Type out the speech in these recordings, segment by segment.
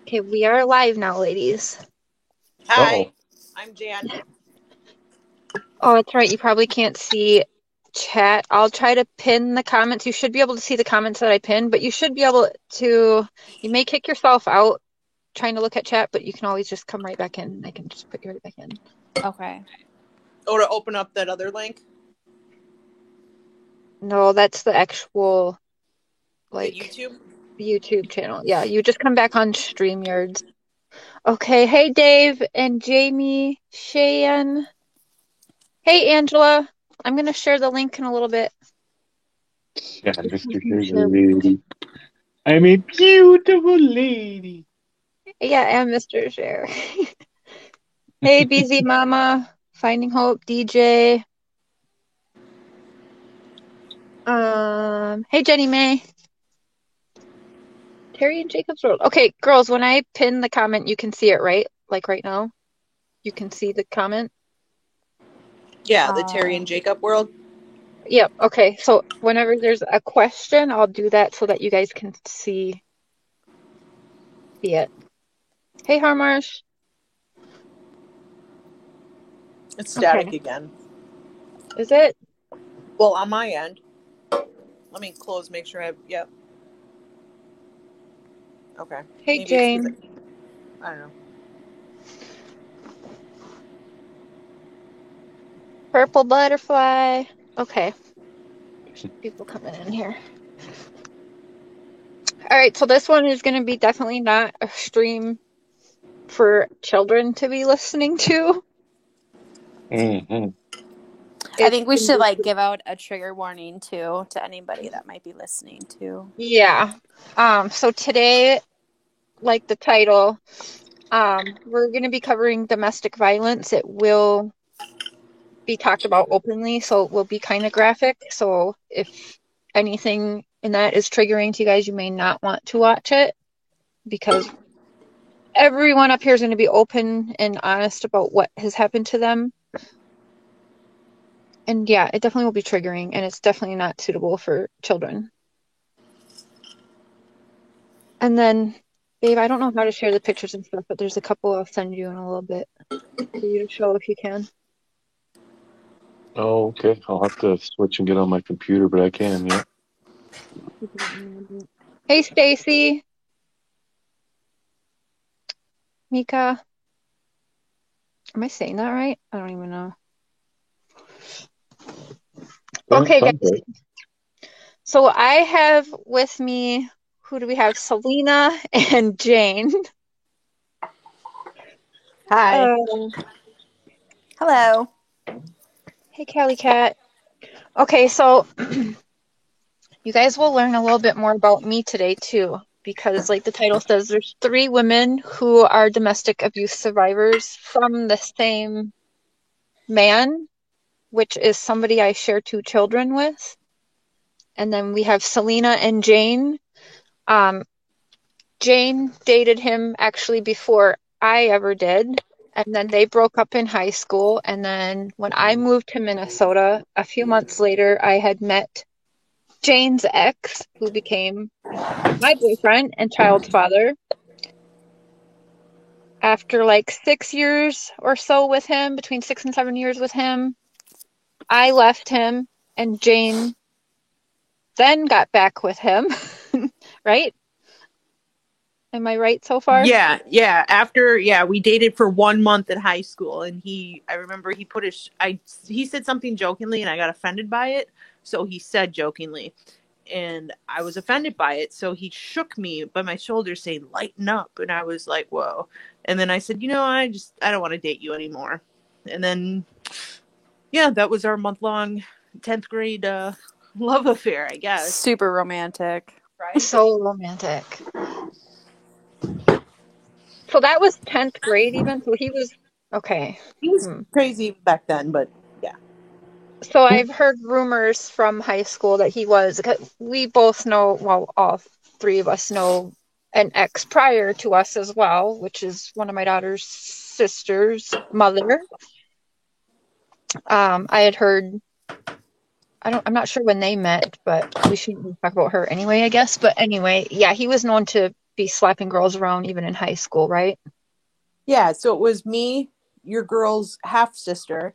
Okay, we are live now, ladies. Hi, Uh-oh. I'm Jan. Oh, that's right. You probably can't see chat. I'll try to pin the comments. You should be able to see the comments that I pinned, but you should be able to. You may kick yourself out trying to look at chat, but you can always just come right back in. I can just put you right back in. Okay. Oh, to open up that other link? No, that's the actual, The like, YouTube? YouTube channel. Yeah, you just come back on StreamYards. Okay, hey Dave and Jamie, Cheyenne. Hey Angela. I'm gonna share the link in a little bit. Yeah, Just so Mr. I can Sugar share. Lady. I'm a beautiful lady. Yeah, and Mr. Share. Hey, BZ Mama, Finding Hope, DJ. Hey, Jenny May, Terry and Jacob's World. Okay, girls, when I pin the comment, you can see it, right? Like right now, you can see the comment. Yeah, the Terry and Jacob world. Yep. Okay, so whenever there's a question, I'll do that so that you guys can see it. Hey, Harmarsh. It's Okay, static again. is it? Well, on my end. Let me close, make sure I have. Yep. Okay. Hey, Maybe it's because Jane. I don't know. Purple butterfly. Okay, there's people coming in here. All right, so this one is going to be definitely not a stream for children to be listening to. Mm-hmm. I think we should give out a trigger warning too to anybody that might be listening too. Yeah. So today, like the title, we're going to be covering domestic violence. It will be talked about openly, so it will be kind of graphic. So if anything in that is triggering to you guys, you may not want to watch it because everyone up here is going to be open and honest about what has happened to them. And yeah, it definitely will be triggering, and it's definitely not suitable for children. And then, babe, I don't know how to share the pictures and stuff, but there's a couple I'll send you in a little bit for you to show if you can. Oh, okay. I'll have to switch and get on my computer, but I can, yeah. Hey, Stacy, Mika. Am I saying that right? I don't even know. Okay, Sounds guys. right. So I have with me, who do we have? Selena and Jane. Hi. Hello. Hey, Callie Cat. Okay, so you guys will learn a little bit more about me today too, because like the title says, there's three women who are domestic abuse survivors from the same man, which is somebody I share two children with. And then we have Selena and Jane. Jane dated him actually before I ever did. And then they broke up in high school. And then when I moved to Minnesota, a few months later, I had met Jane's ex, who became my boyfriend and child's father. After like 6 years or so with him, between 6 and 7 years with him, I left him and Jane then got back with him. Right? Am I right so far? Yeah. After, we dated for 1 month in high school, and I remember he put he said something jokingly, and I got offended by it. So he said jokingly, and I was offended by it. So he shook me by my shoulder, saying, "Lighten up," and I was like, "Whoa!" And then I said, I don't want to date you anymore." And then, that was our month-long 10th grade love affair, I guess. Super romantic. Right? So romantic. So that was 10th grade even. So he was okay. He was crazy back then, but yeah. So I've heard rumors from high school that he was, we both know, well, all three of us know an ex prior to us as well, which is one of my daughter's sister's mother. I had heard, I'm not sure when they met, but we shouldn't talk about her anyway, I guess. But anyway, yeah, he was known to be slapping girls around even in high school, right? Yeah, so it was me, your girl's half sister,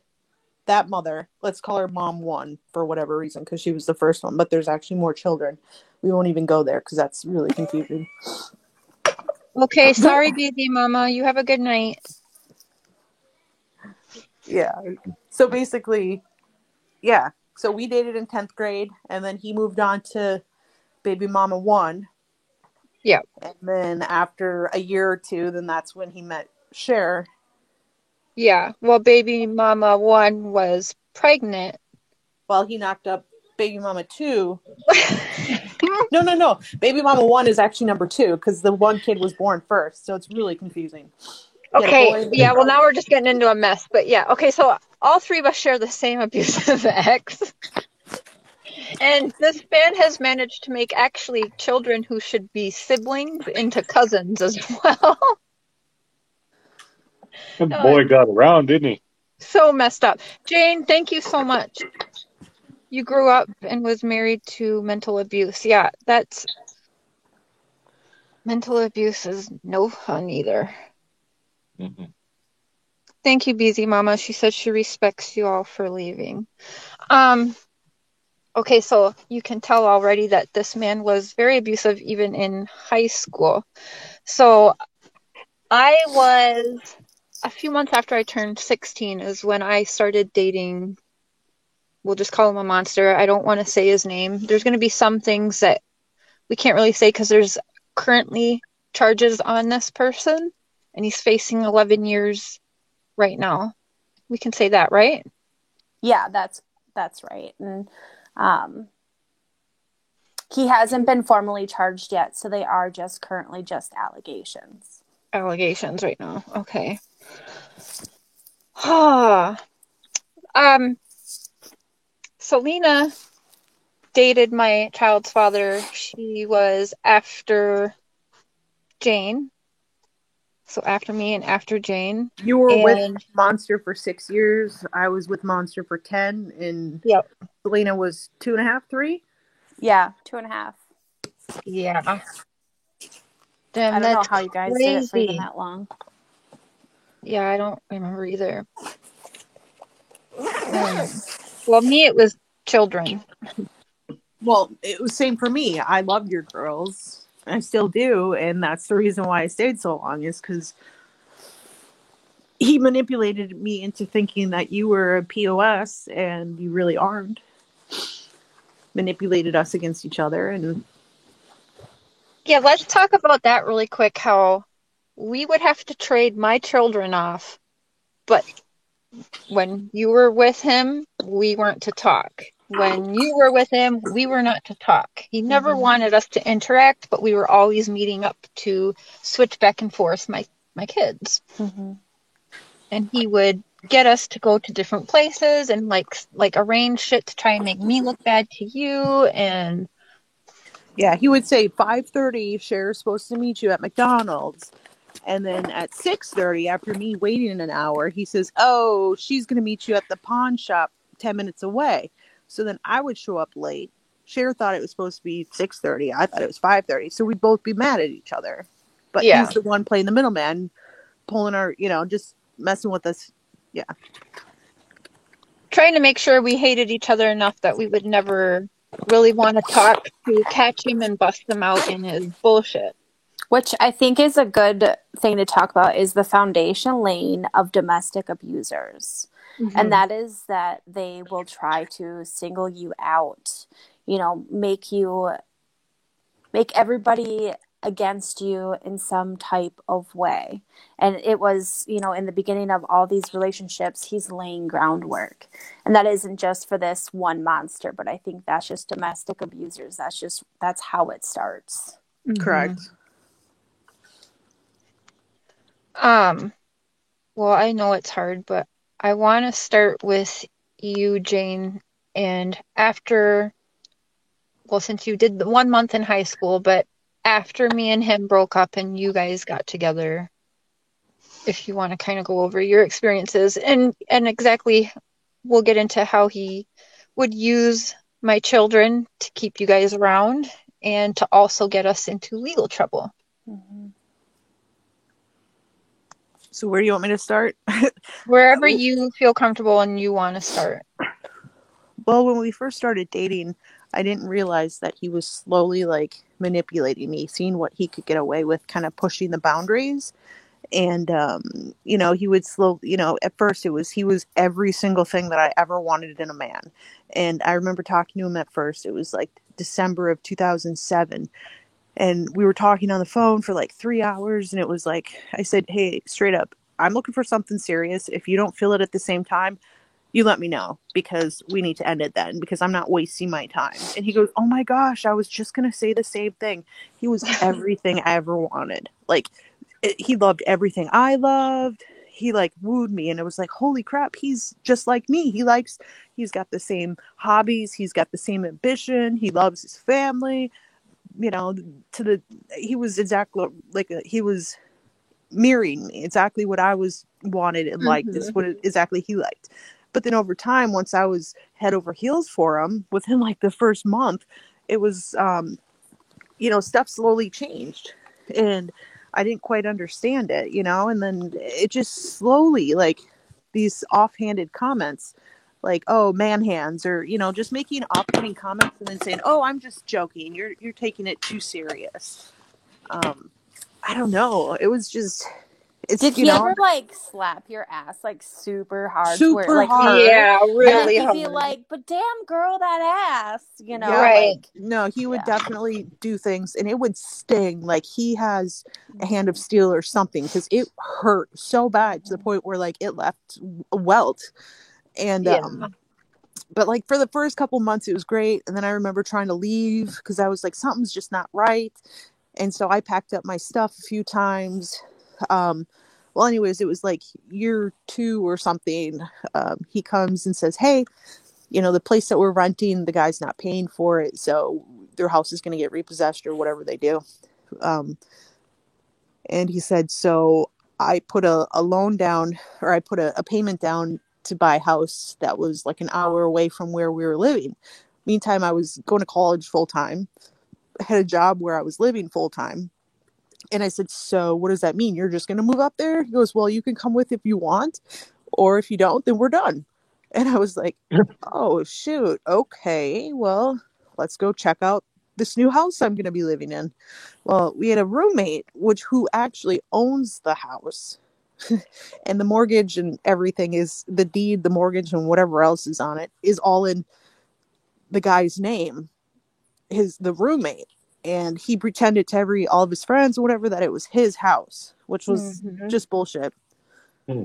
that mother. Let's call her mom one for whatever reason, because she was the first one. But there's actually more children. We won't even go there because that's really confusing. Okay, sorry, baby mama. You have a good night. Yeah. So basically, yeah. So we dated in 10th grade, and then he moved on to baby mama one. Yeah. And then after a year or two, then that's when he met Cher. Yeah. Well, baby mama one was pregnant. While he knocked up baby mama two. No. Baby mama one is actually number two because the one kid was born first. So it's really confusing. Okay. Yeah. Well, now we're just getting into a mess. But yeah. Okay. So all three of us share the same abusive ex. And this man has managed to make actually children who should be siblings into cousins as well. That boy got around, didn't he? So messed up. Jane, thank you so much. You grew up and was married to mental abuse. Yeah, that's mental abuse is no fun either. Mm-hmm. Thank you, Beezy Mama. She says she respects you all for leaving. Okay, so you can tell already that this man was very abusive even in high school. So I was a few months after I turned 16 is when I started dating. We'll just call him a monster. I don't want to say his name. There's going to be some things that we can't really say because there's currently charges on this person and he's facing 11 years right now. We can say that, right? Yeah, that's right. And he hasn't been formally charged yet, so they are just currently just allegations. Allegations right now. Okay. Selena dated my child's father. She was after Jane. So after me and after Jane. You were with Monster for 6 years. I was with Monster for 10. And yep. Selena was 2.5, 3? Yeah, 2.5. Yeah. Damn, I don't know how you guys did it for even that long. Yeah, I don't remember either. Well, me, it was children. Well, it was same for me. I loved your girls. I still do. And that's the reason why I stayed so long is because he manipulated me into thinking that you were a POS and you really aren't. Manipulated us against each other. And yeah, let's talk about that really quick, how we would have to trade my children off, but when you were with him, we weren't to talk. When you were with him, we were not to talk. He never wanted us to interact, but we were always meeting up to switch back and forth my kids. Mm-hmm. And he would get us to go to different places and like arrange shit to try and make me look bad to you. And yeah, he would say 5:30, Cher's supposed to meet you at McDonald's. And then at 6:30, after me waiting an hour, he says, oh, she's going to meet you at the pawn shop 10 minutes away. So then I would show up late. Cher thought it was supposed to be 6:30. I thought it was 5:30. So we'd both be mad at each other. But he's the one playing the middleman, pulling our, just messing with us. Yeah. Trying to make sure we hated each other enough that we would never really want to talk to catch him and bust him out in his bullshit. Which I think is a good thing to talk about is the foundation lane of domestic abusers. Mm-hmm. And that is that they will try to single you out, make everybody against you in some type of way. And it was, in the beginning of all these relationships, he's laying groundwork. And that isn't just for this one monster, but I think that's just domestic abusers. That's how it starts. Mm-hmm. Correct. Well, I know it's hard, but I want to start with you, Jane. And since you did the 1 month in high school, but after me and him broke up and you guys got together, if you want to kind of go over your experiences and exactly, we'll get into how he would use my children to keep you guys around and to also get us into legal trouble. Mhm. So where do you want me to start? Wherever you feel comfortable and you want to start. Well, when we first started dating, I didn't realize that he was slowly like manipulating me, seeing what he could get away with, kind of pushing the boundaries. And he would at first he was every single thing that I ever wanted in a man. And I remember talking to him at first. It was like December of 2007, and we were talking on the phone for like 3 hours, and it was like, I said, hey, straight up, I'm looking for something serious. If you don't feel it at the same time, you let me know, because we need to end it then, because I'm not wasting my time. And he goes, oh my gosh, I was just going to say the same thing. He was everything I ever wanted. Like, he loved everything I loved. He like wooed me, and it was like, holy crap, he's just like me. He's got the same hobbies. He's got the same ambition. He loves his family, he was exactly like, he was mirroring me, exactly what I was wanted and liked is what exactly he liked. But then over time, once I was head over heels for him, within like the first month, it was, stuff slowly changed, and I didn't quite understand it, and then it just slowly, like, these offhanded comments, like, oh, man hands, or, just making off-putting comments and then saying, oh, I'm just joking. You're taking it too serious. I don't know. It was just, Did he ever like slap your ass like super hard? Super hard. Yeah, really and then he'd hard. be like, but damn girl, that ass, Right. like. No, he would definitely do things, and it would sting. Like, he has a hand of steel or something, because it hurt so bad to the point where like it left a welt. And but like for the first couple months it was great, and then I remember trying to leave because I was like, something's just not right. And so I packed up my stuff a few times. Well, anyways, it was like year 2 or something. He comes and says, hey, the place that we're renting, the guy's not paying for it, so their house is going to get repossessed or whatever they do. And he said, so I put a loan down, or I put a payment down to buy a house that was like an hour away from where we were living. Meantime, I was going to college full time, had a job where I was living full time. And I said, so what does that mean? You're just going to move up there? He goes, well, you can come with if you want, or if you don't, then we're done. And I was like, oh, shoot. Okay, well, let's go check out this new house I'm going to be living in. Well, we had a roommate, who actually owns the house. And the mortgage and everything is the deed, the mortgage, and whatever else is on it is all in the guy's name, the roommate. And he pretended to all of his friends or whatever that it was his house, which was just bullshit.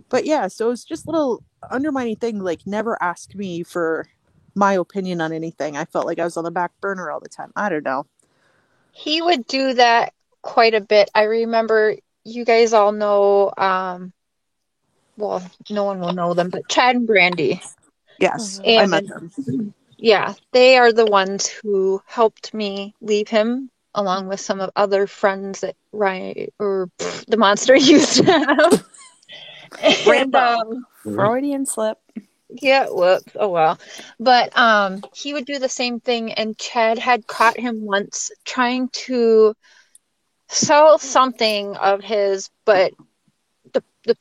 But yeah, so it's just little undermining thing, like never ask me for my opinion on anything. I felt like I was on the back burner all the time. I don't know. He would do that quite a bit. I remember, you guys all know, well, no one will know them, but Chad and Brandy. Yes, And I met them. yeah, they are the ones who helped me leave him, along with some of other friends that the monster used to have. And, Freudian slip. yeah, whoops. Oh well. But he would do the same thing, and Chad had caught him once trying to sell something of his, but the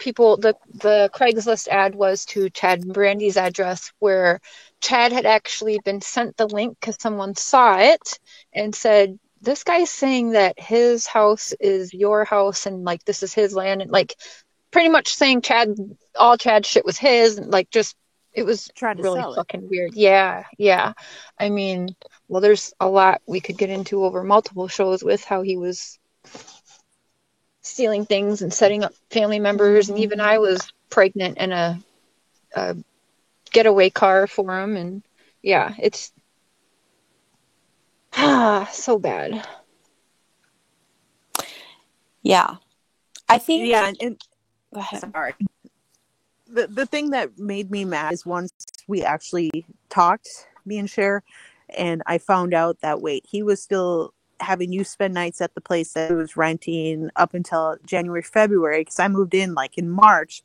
Craigslist ad was to Chad and Brandy's address, where Chad had actually been sent the link because someone saw it and said, this guy's saying that his house is your house and like this is his land, and like pretty much saying all Chad's shit was his, and like just it was really fucking weird. Yeah. I mean, well, there's a lot we could get into over multiple shows with how he was stealing things and setting up family members, and even I was pregnant in a getaway car for him, and yeah, it's so bad. Yeah, I think. Yeah, and sorry. The thing that made me mad is once we actually talked, me and Cher, and I found out that he was still having you spend nights at the place that he was renting up until January, February, because I moved in like in March.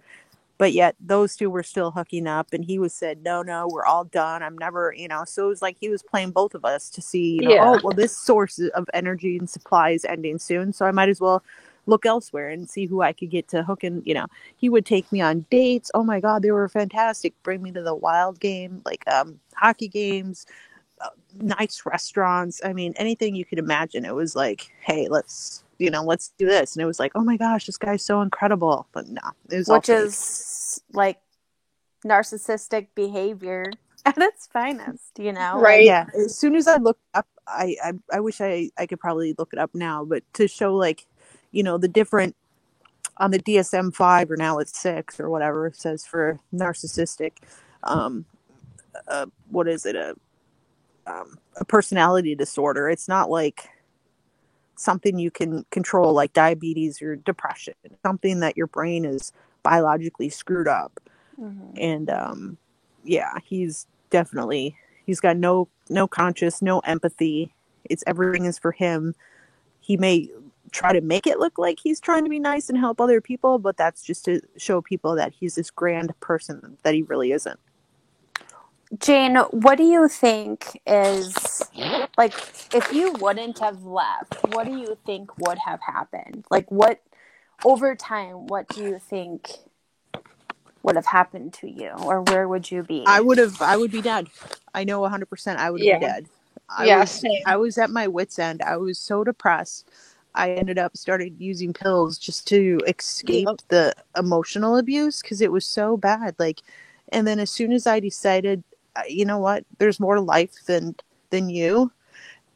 but yet those two were still hooking up, and he was said, no, we're all done. I'm never, so it was like he was playing both of us to see, Yeah. oh, well, this source of energy and supply is ending soon, so I might as well look elsewhere and see who I could get to hook in. He would take me on dates. Oh my God, they were fantastic. Bring me to the Wild game, like hockey games, nice restaurants. I mean, anything you could imagine. It was like, hey, let's do this. And it was like, oh my gosh, this guy's so incredible. But no, it was all Which fake. is like narcissistic behavior at its finest, Right. Yeah. As soon as I looked up, I wish I could probably look it up now, but to show like, the different on the DSM-5, or now it's 6 or whatever it says for narcissistic, what is it? A personality disorder. It's not like something you can control, like diabetes or depression. It's something that your brain is biologically screwed up. And he's got no conscious, no empathy. It's everything is for him. He may try to make it look like he's trying to be nice and help other people, but that's just to show people that he's this grand person that he really isn't. Jane, what do you think is, like, if you wouldn't have left, what do you think would have happened? Like, what, over time, what do you think would have happened to you, or where would you be? I would be dead. I know 100% I would be dead. I was at my wit's end. I was so depressed. I ended up started using pills just to escape the emotional abuse, because it was so bad. Like, and then as soon as I decided, you know what, there's more to life than you.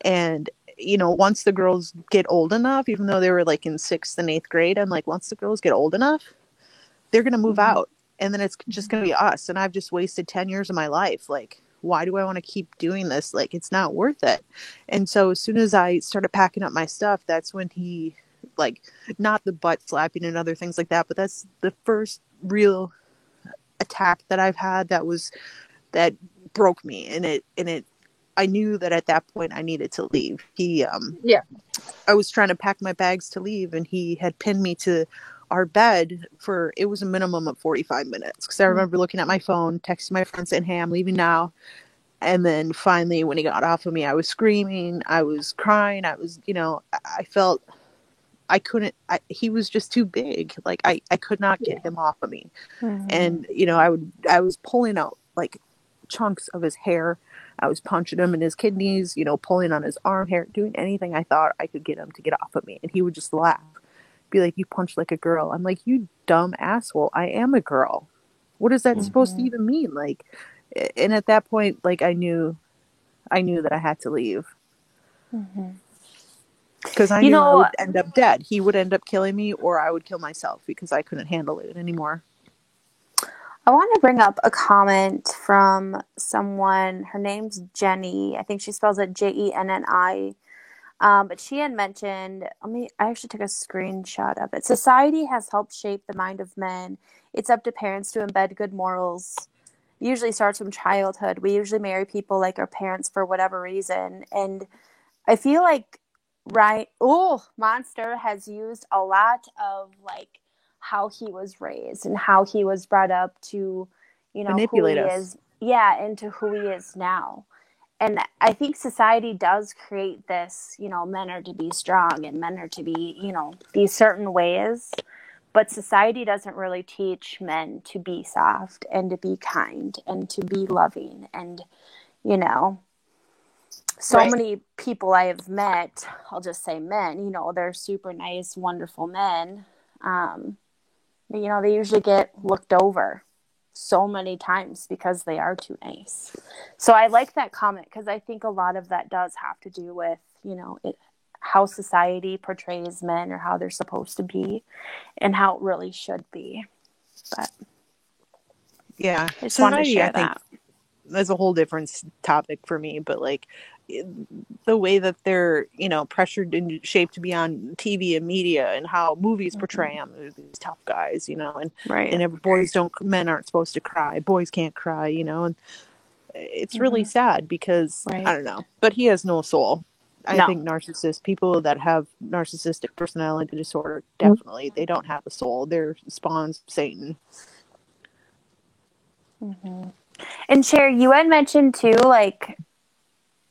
And, once the girls get old enough, even though they were like in 6th and 8th grade, I'm like, once the girls get old enough, they're going to move out. And then it's just going to be us. And I've just wasted 10 years of my life. Like, why do I want to keep doing this? Like, it's not worth it. And so as soon as I started packing up my stuff, that's when he, like, not the butt slapping and other things like that, but that's the first real attack that I've had that broke me. And I knew that at that point I needed to leave. I was trying to pack my bags to leave, and he had pinned me to our bed it was a minimum of 45 minutes. Because I remember looking at my phone, texting my friend saying, hey, I'm leaving now. And then finally, when he got off of me, I was screaming, I was crying, I was, I felt I couldn't, he was just too big. Like, I could not get him off of me. And, I was pulling out like chunks of his hair. I was punching him in his kidneys, pulling on his arm hair, doing anything I thought I could get him to get off of me. And he would just laugh, be like, you punch like a girl. I'm like, you dumb asshole. I am a girl. What is that supposed to even mean? Like, and at that point, like, I knew that I had to leave. Because I knew I would end up dead. He would end up killing me, or I would kill myself, because I couldn't handle it anymore. I want to bring up a comment from someone. Her name's Jenny. I think she spells it Jenni. But she had mentioned, I actually took a screenshot of it. Society has helped shape the mind of men. It's up to parents to embed good morals. It usually starts from childhood. We usually marry people like our parents for whatever reason. And I feel like, Monster has used a lot of, like, how he was raised and how he was brought up to, manipulate who he us. is. Yeah, into who he is now. And I think society does create this, men are to be strong and men are to be, these certain ways. But society doesn't really teach men to be soft and to be kind and to be loving. And, many people I have met, I'll just say men, they're super nice, wonderful men. They usually get looked over so many times because they are too nice. So I like that comment, because I think a lot of that does have to do with, how society portrays men, or how they're supposed to be, and how it really should be. But yeah, I just wanted to share I think that's a whole different topic for me. But like, the way that they're, pressured and shaped to be on TV and media, and how movies portray them, these tough guys, and right. and men aren't supposed to cry. Boys can't cry, and it's really sad, because I don't know, but he has no soul. I think people that have narcissistic personality disorder, definitely, they don't have a soul. They're spawns of Satan. Mm-hmm. And Cher, you had mentioned too, like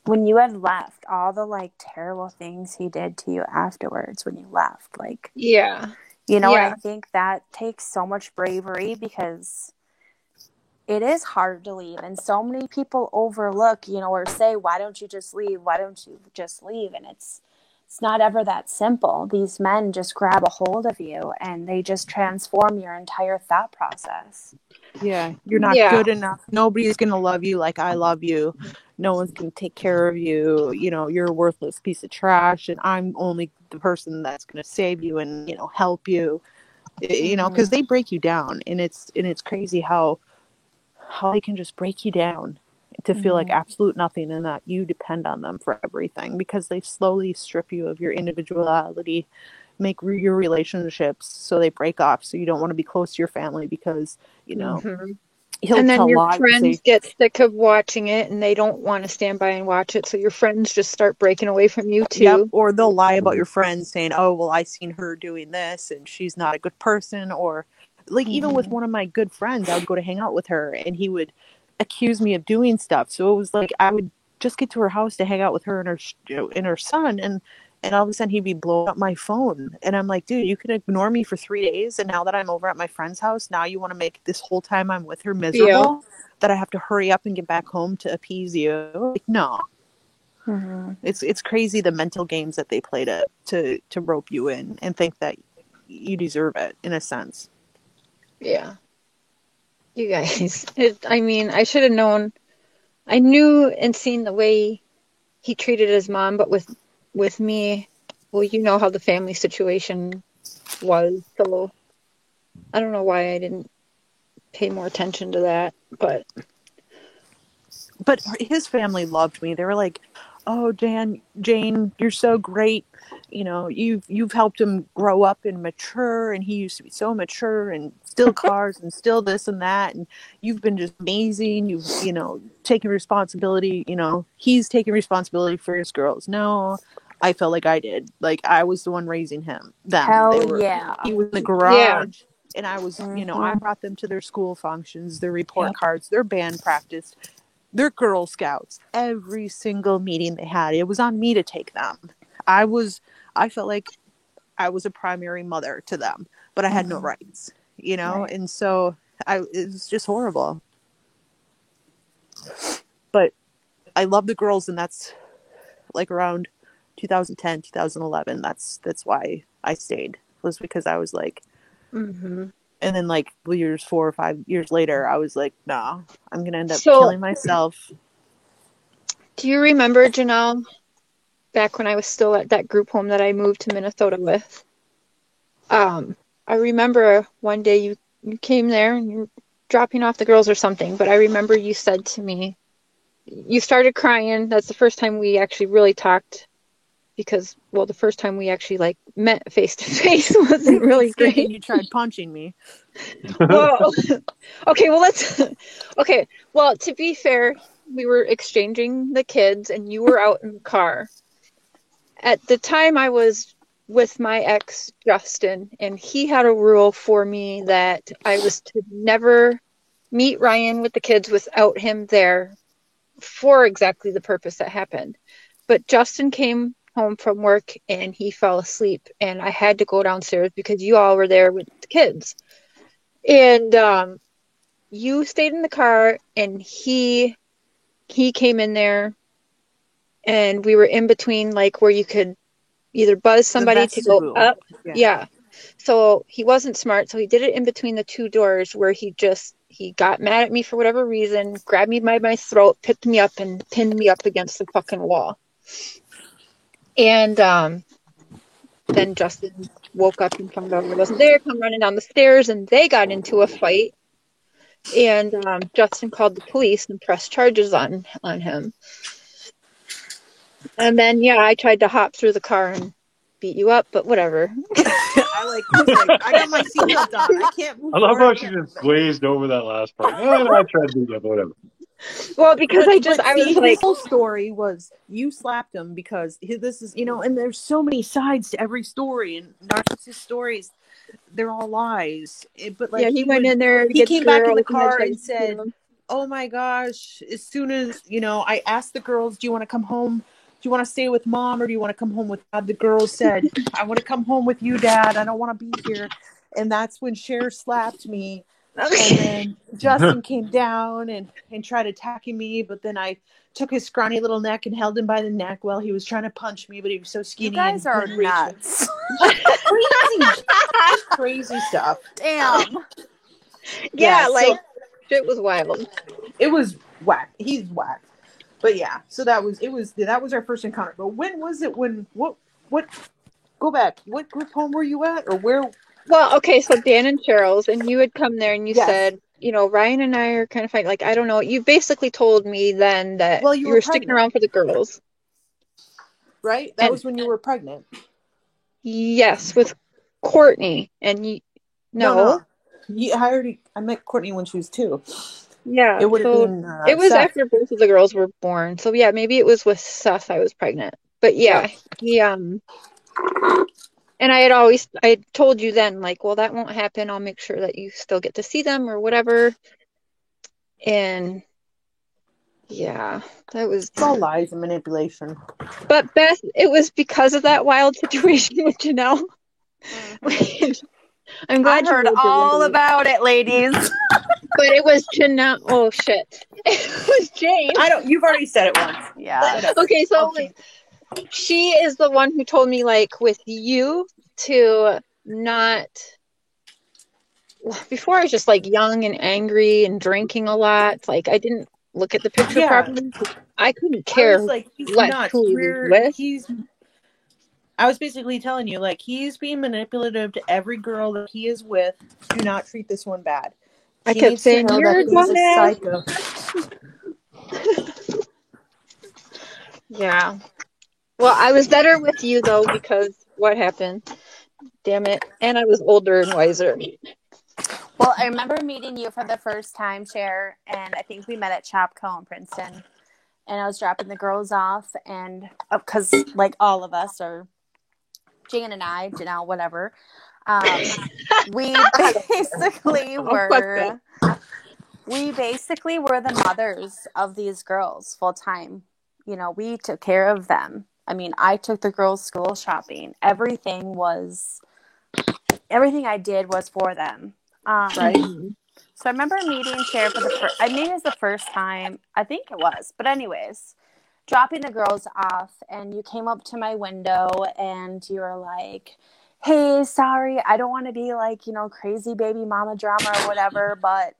when you had left, all the like terrible things he did to you afterwards when you left. Like, Yeah. you know, and I Yeah. think that takes so much bravery because it is hard to leave. And so many people overlook, you know, or say, why don't you just leave? Why don't you just leave? And it's not ever that simple. These men just grab a hold of you and they just transform your entire thought process. Yeah, you're not Yeah. good enough. Nobody's going to love you like I love you. No one's going to take care of you. You know, you're a worthless piece of trash, and I'm only the person that's going to save you and, you know, help you. You know, because they break you down, and it's crazy how they can just break you down to feel like absolute nothing and that you depend on them for everything, because they slowly strip you of your individuality, make your relationships so they break off, so you don't want to be close to your family because, you know, Mm-hmm. he'll And then tell your lies and say, friends get sick of watching it and they don't want to stand by and watch it. So your friends just start breaking away from you yep, too. or they'll lie about your friends saying, oh, well, I seen her doing this and she's not a good person. Or like, even with one of my good friends, I would go to hang out with her and he would accuse me of doing stuff. So it was like I would just get to her house to hang out with her and her son, and all of a sudden he'd be blowing up my phone, and I'm like, dude, you can ignore me for 3 days, and now that I'm over at my friend's house, now you want to make this whole time I'm with her Yeah. miserable, that I have to hurry up and get back home to appease you. Like, no. It's crazy the mental games that they play to rope you in and think that you deserve it, in a sense. Yeah. You guys. I mean, I should have known. I knew and seen the way he treated his mom, but with me, well, you know how the family situation was. So I don't know why I didn't pay more attention to that. But his family loved me. They were like, "Oh, Jane, you're so great. You know, you've helped him grow up and mature, and he used to be so mature and still cars and still this and that, and you've been just amazing. You know, taking responsibility. You know, he's taking responsibility for his girls. No, I felt like I did. Like I was the one raising them. They Hell were. yeah. He was in the yeah. garage." And I was, you know, I brought them to their school functions, their report cards, their band practice. They're Girl Scouts. Every single meeting they had, it was on me to take them. I felt like I was a primary mother to them, but I had no rights, you know? Right. And so it was just horrible. But I love the girls, and that's like around 2010, 2011. That's why I stayed, was because I was like, and then like 4 or 5 years later, I was like, nah, I'm going to end up So killing myself. do you remember, Janelle, back when I was still at that group home that I moved to Minnesota with? I remember one day you came there and you were dropping off the girls or something, but I remember you said to me, you started crying. That's the first time we actually really talked because, well, the first time we actually like met face to face wasn't really Thinking great. you tried punching me. Whoa. Okay, well, okay. Well, to be fair, we were exchanging the kids and you were out in the car. At the time, I was with my ex, Justin, and he had a rule for me that I was to never meet Ryan with the kids without him there for exactly the purpose that happened. But Justin came home from work and he fell asleep, and I had to go downstairs because you all were there with the kids. And you stayed in the car, and he came in there, and we were in between, like where you could either buzz The somebody to go vestibule. up. Yeah. Yeah. So he wasn't smart, so he did it in between the two doors where he got mad at me for whatever reason, grabbed me by my throat, picked me up, and pinned me up against the fucking wall. And then Justin woke up and found out I wasn't there, come running down the stairs, and they got into a fight. And Justin called the police and pressed charges on him. And then I tried to hop through the car and beat you up, but whatever. I got my seatbelt on. I can't move I love forward. how she just glazed over that last part. No, I tried to do that, but whatever. Well, because I was like, his whole story was you slapped him because this is, you know, and there's so many sides to every story, and narcissist stories, they're all lies. But like he went in there to he get came back in the girls and then car tried and to shoot said, them. oh my gosh, as soon as, I asked the girls, do you want to come home? Do you want to stay with mom or do you want to come home with dad? The girls said, I want to come home with you, dad. I don't want to be here. And that's when Cher slapped me. And then Justin came down and tried attacking me. But then I took his scrawny little neck and held him by the neck while he was trying to punch me. But he was so skinny. You guys are nuts. Crazy stuff. Damn. Yeah, so like shit was wild. it was whack. He's whack. But yeah, so that was our first encounter. But when was it? What? Go back. What group home were you at, or where? Well, okay, so Dan and Cheryl's, and you had come there and you Yes. said, Ryan and I are kind of fighting. Like, I don't know. You basically told me then that Well, you you were were sticking pregnant. around for the girls. Right? That was when you were pregnant. Yes, with Courtney. And you, no. I met Courtney when she was 2. Yeah, It would have so been. it was Seth. after both of the girls were born. So yeah, maybe it was with Seth I was pregnant. But yeah, he and I had told you then, like, well, that won't happen. I'll make sure that you still get to see them or whatever. And yeah, that was. It's all lies and manipulation. But Beth, it was because of that wild situation with Janelle. I'm glad I heard all about it, ladies. But it was Janelle. Oh shit! It was Jane. You've already said it once. Yeah. Okay, so she is the one who told me, like, with you to not. Before I was just like young and angry and drinking a lot. Like I didn't look at the picture properly. I couldn't care. I was like, he's what nuts. who he was with. I was basically telling you, like, he's being manipulative to every girl that he is with. Do not treat this one bad. I kept saying, you're a psycho. Yeah. Well, I was better with you, though, because what happened? Damn it. And I was older and wiser. Well, I remember meeting you for the first time, Cher, and I think we met at Chapco in Princeton. And I was dropping the girls off, and because, like, all of us are, Jan and I, Janelle, whatever, we basically were the mothers of these girls full time. We took care of them. I mean, I took the girls school shopping. Everything I did was for them. Right. So I remember meeting Cher for maybe it was the first time. I think it was. But anyways, dropping the girls off, and you came up to my window and you were like, hey, sorry, I don't want to be like, crazy baby mama drama or whatever, but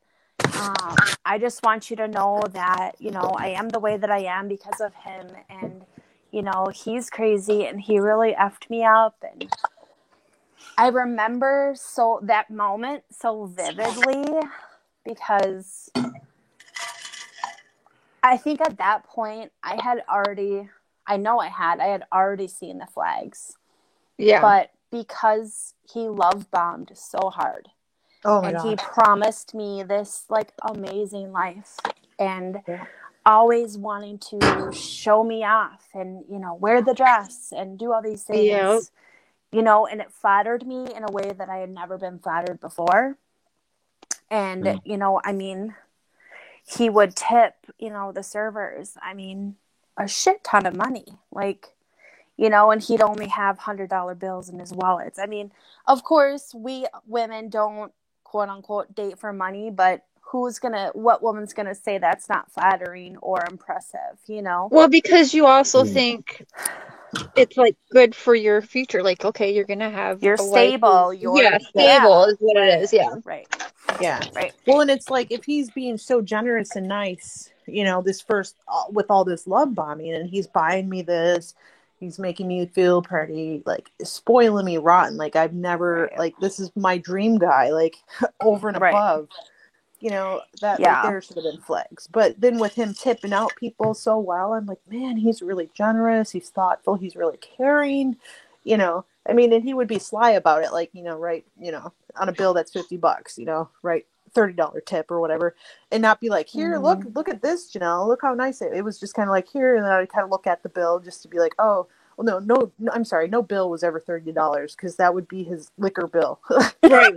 I just want you to know that, I am the way that I am because of him. And, he's crazy and he really effed me up. And I remember that moment so vividly because I think at that point I had already seen the flags. Yeah. But because he love bombed so hard. Oh my and God. He promised me this like amazing life and always wanting to show me off and, wear the dress and do all these things. Yeah. And it flattered me in a way that I had never been flattered before. And, he would tip, the servers, a shit ton of money. Like, and he'd only have $100 bills in his wallets. Of course, we women don't, quote unquote, date for money, but what woman's gonna say that's not flattering or impressive, Well, because you also think it's like good for your future. Like, okay, you're gonna have you're stable. Stable is what it is. Yeah. Right. Yeah. Right. Well, and it's like if he's being so generous and nice, this first with all this love bombing, and he's buying me this, he's making me feel pretty, like spoiling me rotten. Like I've never, like this is my dream guy, like over and above. That right there should have been flags. But then with him tipping out people so well, I'm like, man, he's really generous. He's thoughtful. He's really caring. And he would be sly about it, like, right, on a bill that's $50, right, $30 tip or whatever, and not be like, here, look at this, Janelle, look how nice it was. Just kind of like, here, and then I'd kind of look at the bill just to be like, oh, well, no, I'm sorry, no bill was ever $30 because that would be his liquor bill. Right.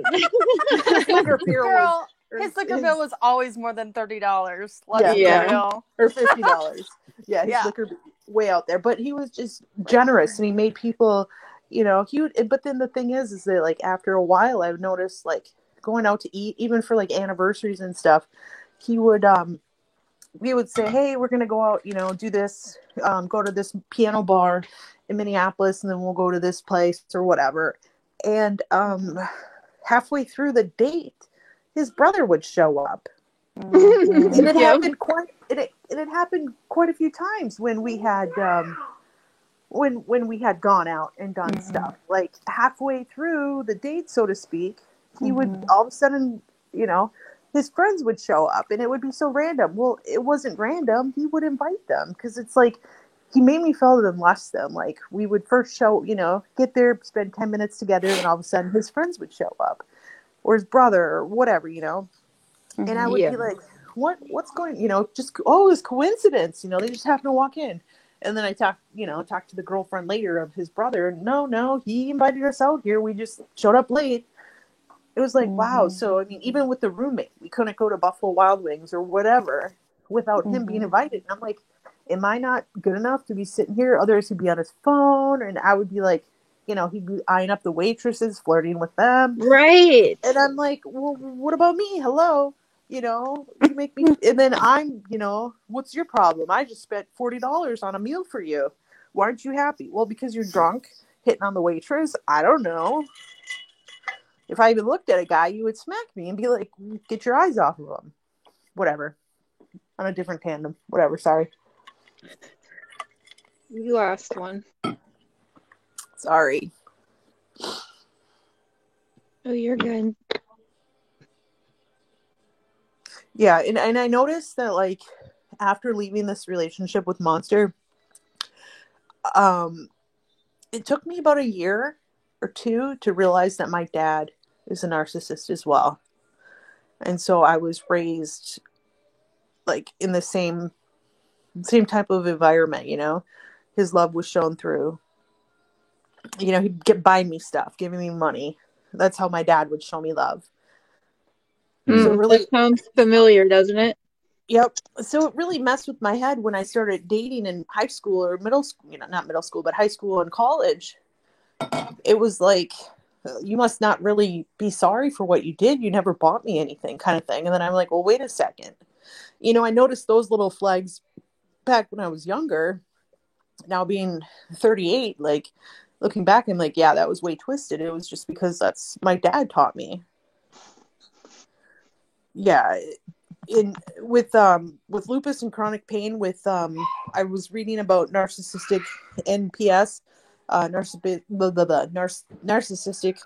Liquor bill His liquor bill was always more than $30. Let's Yeah. be Yeah. real. or $50. Yeah, his Yeah. liquor way out there. But he was just generous, and he made people, he would. But then the thing is that like after a while, I've noticed like going out to eat, even for like anniversaries and stuff, he would we would say, hey, we're gonna go out, do this, go to this piano bar in Minneapolis, and then we'll go to this place or whatever. And halfway through the date, his brother would show up. And it Yeah. happened it happened quite a few times when we had when we had gone out and done stuff. Like halfway through the date, so to speak, he would all of a sudden, his friends would show up, and it would be so random. Well, it wasn't random. He would invite them because it's like he made me feel them less them. Like we would first get there, spend 10 minutes together, and all of a sudden his friends would show up, or his brother, or whatever, And I would Yeah. be like, what's going, just, oh, it's coincidence, they just happen to walk in. And then I talked to the girlfriend later of his brother. No, he invited us out here. We just showed up late. It was like, wow. So, I mean, even with the roommate, we couldn't go to Buffalo Wild Wings or whatever without him being invited. And I'm like, am I not good enough to be sitting here? Others would be on his phone. And I would be like, he'd be eyeing up the waitresses, flirting with them. Right. And I'm like, well, what about me? Hello? You make me, and then I'm, what's your problem? I just spent $40 on a meal for you. Why aren't you happy? Well, because you're drunk, hitting on the waitress. I don't know. If I even looked at a guy, you would smack me and be like, get your eyes off of him. Whatever. On a different tandem. Whatever, sorry. You lost one. Sorry. Oh, you're good. Yeah, and I noticed that, like, after leaving this relationship with Monster, it took me about a year or two to realize that my dad is a narcissist as well. And so I was raised, like, in the same type of environment, His love was shown through, he'd buy me stuff, giving me money. That's how my dad would show me love. So really, that sounds familiar, doesn't it? Yep. So it really messed with my head when I started dating in high school or middle school, not middle school, but high school and college. It was like, you must not really be sorry for what you did. You never bought me anything, kind of thing. And then I'm like, well, wait a second. I noticed those little flags back when I was younger. Now being 38, like looking back, I'm like, yeah, that was way twisted. It was just because that's my dad taught me. Yeah. With lupus and chronic pain, I was reading about narcissistic NPS, narcissistic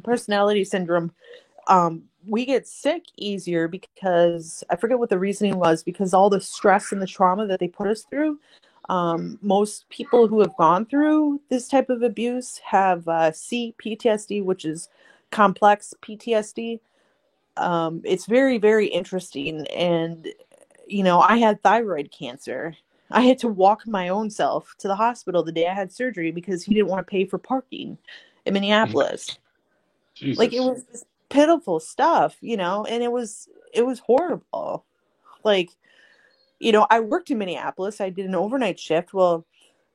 personality syndrome. We get sick easier because I forget what the reasoning was, because all the stress and the trauma that they put us through. Most people who have gone through this type of abuse have CPTSD, which is complex PTSD. It's very, very interesting. And, I had thyroid cancer. I had to walk my own self to the hospital the day I had surgery because he didn't want to pay for parking in Minneapolis. Jesus. Like, it was this pitiful stuff, and it was horrible. Like, I worked in Minneapolis. I did an overnight shift. Well,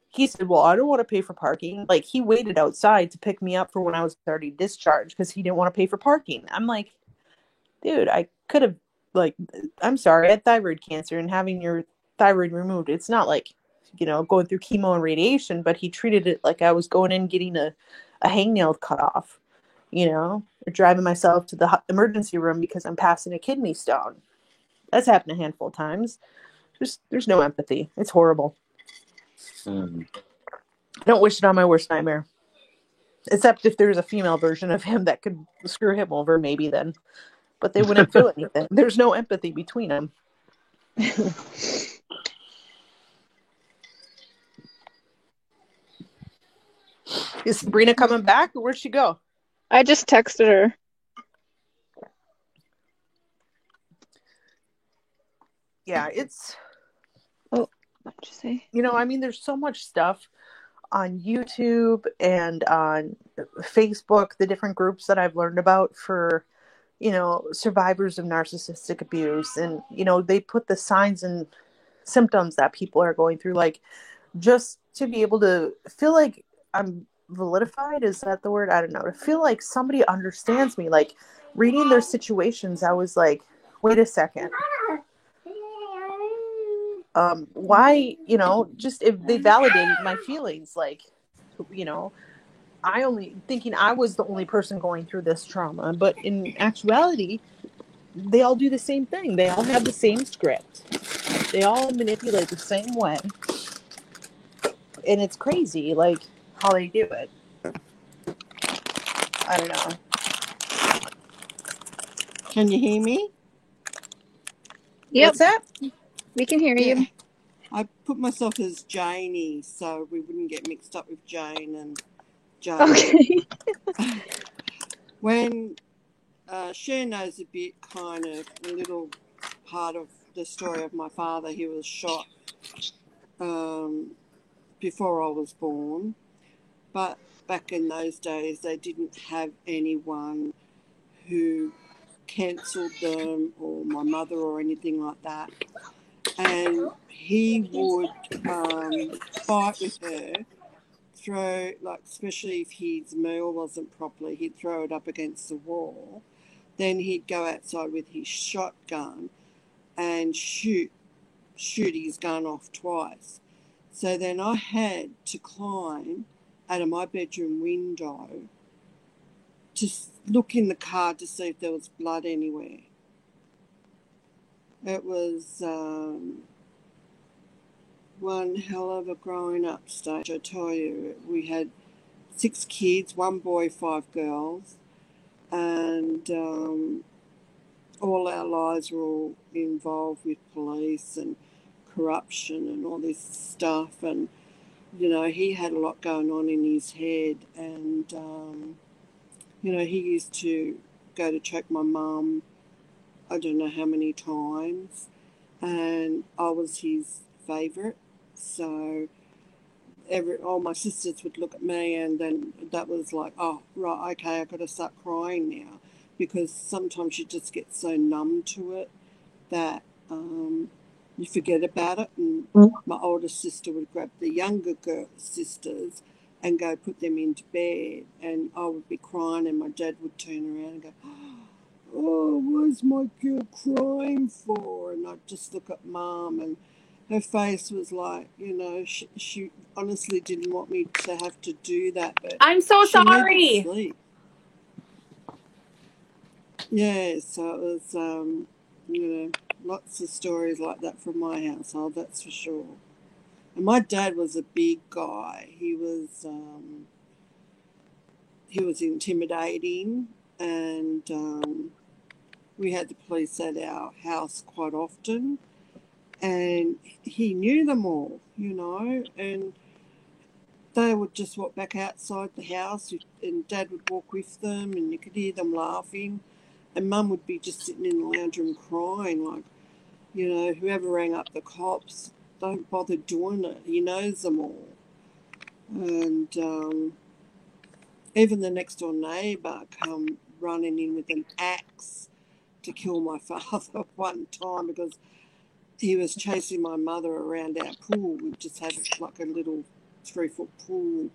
he said, well, I don't want to pay for parking. Like, he waited outside to pick me up for when I was already discharged because he didn't want to pay for parking. I'm like, dude, I could have, I'm sorry, I had thyroid cancer, and having your thyroid removed, it's not like, going through chemo and radiation, but he treated it like I was going in getting a hangnail cut off, or driving myself to the emergency room because I'm passing a kidney stone. That's happened a handful of times. There's no empathy. It's horrible. I don't wish it on my worst nightmare. Except if there's a female version of him that could screw him over, maybe then. But they wouldn't feel anything. There's no empathy between them. Is Sabrina coming back, or where'd she go? I just texted her. Yeah, it's... Oh, what'd you say? There's so much stuff on YouTube and on Facebook, the different groups that I've learned about for survivors of narcissistic abuse, and they put the signs and symptoms that people are going through, like just to be able to feel like I'm validified. Is that the word? I don't know. To feel like somebody understands me. Like reading their situations, I was like, wait a second. Why, just if they validated my feelings, like, I only thinking I was the only person going through this trauma, but in actuality, they all do the same thing. They all have the same script. They all manipulate the same way. And it's crazy, like, how they do it. I don't know. Can you hear me? Yep, What's that? we can hear you. I put myself as Janie so we wouldn't get mixed up with Jane and Jane. Okay. When Cher knows a bit, kind of a little part of the story of my father. He was shot before I was born, but back in those days they didn't have anyone who cancelled them, or my mother or anything like that. And he would fight with her, throw, like, especially if his meal wasn't properly, he'd throw it up against the wall. Then he'd go outside with his shotgun and shoot his gun off twice. So then I had to climb out of my bedroom window to look in the car to see if there was blood anywhere. It was one hell of a growing up stage, I tell you. We had 6 kids, 1 boy, 5 girls, and all our lives were all involved with police and corruption and all this stuff. And, he had a lot going on in his head. And, he used to go to check my mum, I don't know how many times, and I was his favourite. So all my sisters would look at me, and then that was like, oh, right, okay, I've got to start crying now, because sometimes you just get so numb to it that you forget about it. And my older sister would grab the younger sisters and go put them into bed, and I would be crying, and my dad would turn around and go, oh, what's my girl crying for? And I'd just look at Mum, and her face was like, she honestly didn't want me to have to do that, but I'm so she needed sorry. sleep. Yeah, so it was, lots of stories like that from my household, that's for sure. And my dad was a big guy. He was intimidating, and we had the police at our house quite often, and he knew them all, and they would just walk back outside the house, and Dad would walk with them, and you could hear them laughing, and Mum would be just sitting in the lounge room crying, like, whoever rang up the cops, don't bother doing it. He knows them all. And even the next door neighbour come running in with an axe to kill my father one time, because he was chasing my mother around our pool. We just had like a little 3-foot pool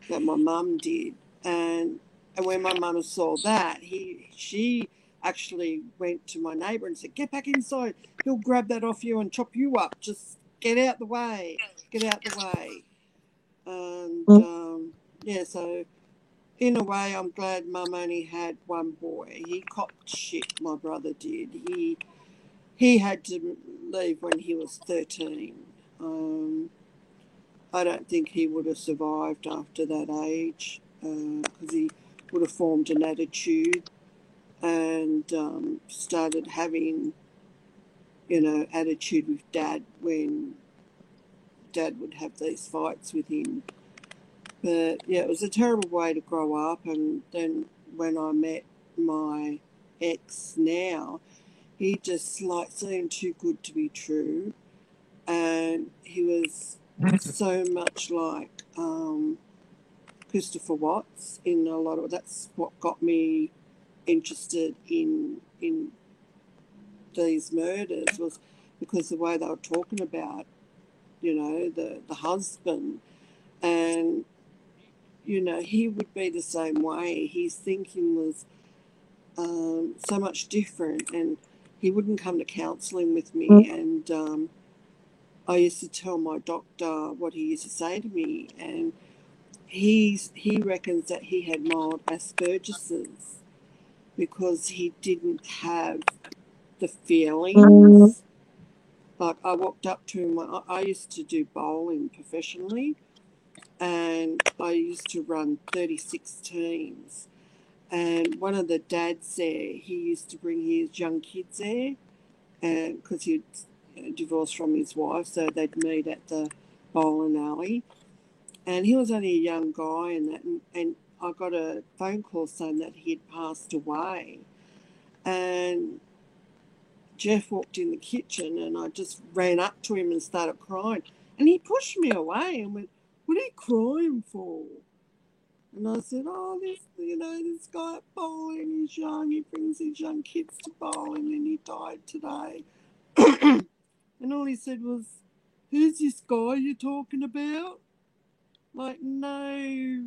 that my mum did. And when my mum saw that, she actually went to my neighbour and said, get back inside. He'll grab that off you and chop you up. Just get out the way. Get out the way. And, so in a way, I'm glad Mum only had one boy. He copped shit, my brother did. He had to leave when he was 13. I don't think he would have survived after that age, because he would have formed an attitude and started having, attitude with Dad when Dad would have these fights with him. But, yeah, it was a terrible way to grow up. And then when I met my ex now, he just seemed too good to be true. And he was so much like Christopher Watts in a lot of, that's what got me interested in these murders was because the way they were talking about, the husband. And, he would be the same way. His thinking was so much different, and he wouldn't come to counselling with me. And I used to tell my doctor what he used to say to me, and he reckons that he had mild Asperger's because he didn't have the feelings. Like, I walked up to him. I used to do bowling professionally, and I used to run 36 teams. And one of the dads there, he used to bring his young kids there, and because he'd divorced from his wife, so they'd meet at the bowling alley. And he was only a young guy, and I got a phone call saying that he had passed away. And Jeff walked in the kitchen, and I just ran up to him and started crying. And he pushed me away and went, "What are you crying for?" And I said, "Oh, this guy at bowling, he's young, he brings his young kids to bowling, and he died today." And all he said was, "Who's this guy you're talking about?" Like, no,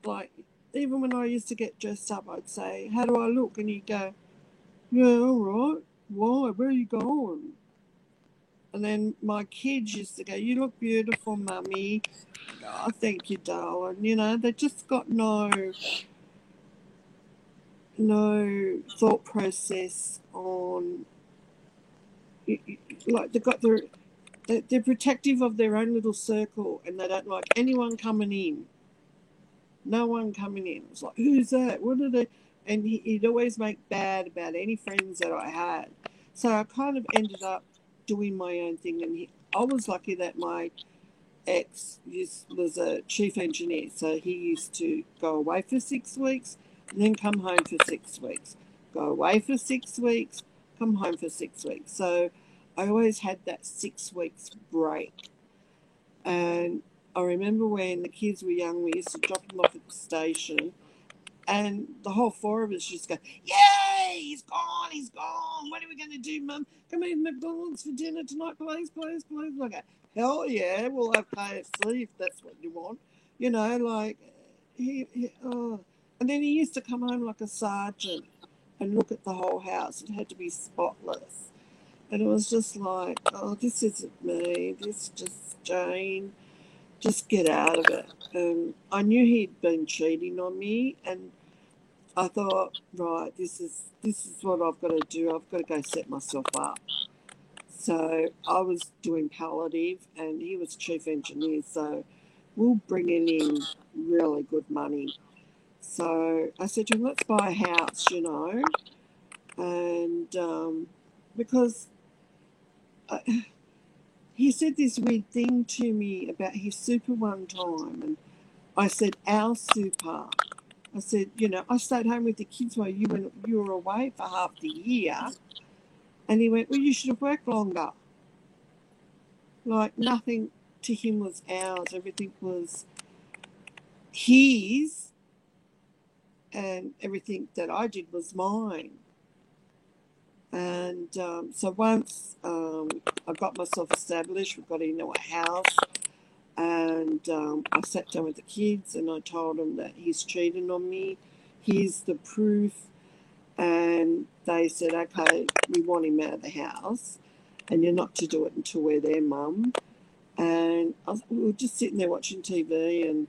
like, even when I used to get dressed up, I'd say, "How do I look?" And he'd go, "Yeah, all right. Why? Where are you going?" And then my kids used to go, "You look beautiful, Mummy." "Oh, thank you, darling." They just got no thought process on, like, they're protective of their own little circle, and they don't like anyone coming in. No one coming in. It's like, "Who's that? What are they?" And he'd always make bad about any friends that I had. So I kind of ended up doing my own thing. And I was lucky that my ex was a chief engineer. So he used to go away for 6 weeks and then come home for 6 weeks. Go away for 6 weeks, come home for 6 weeks. So I always had that 6 weeks break. And I remember when the kids were young, we used to drop them off at the station, and the whole four of us just go, "Yay, he's gone, he's gone. What are we going to do, Mum? Can we have McDonald's for dinner tonight, please, please, please?" Like, hell yeah, we'll have KFC if that's what you want. Like, and then he used to come home like a sergeant and look at the whole house. It had to be spotless. And it was just like, "Oh, this isn't me. This is just Jane. Just get out of it." I knew he'd been cheating on me, and I thought, right, this is what I've got to do. I've got to go set myself up. So I was doing palliative, and he was chief engineer, so we we're bringing in really good money. So I said to him, "Let's buy a house, and because he said this weird thing to me about his super one time, and I said, "Our super." I said, "I stayed home with the kids while you were away for half the year." And he went, "Well, you should have worked longer." Like, nothing to him was ours. Everything was his, and everything that I did was mine. And so once I got myself established, we got into a house, and I sat down with the kids, and I told them that he's cheating on me. Here's the proof. And they said, "Okay, we want him out of the house, and you're not to do it until we're there, Mum." And we were just sitting there watching TV, and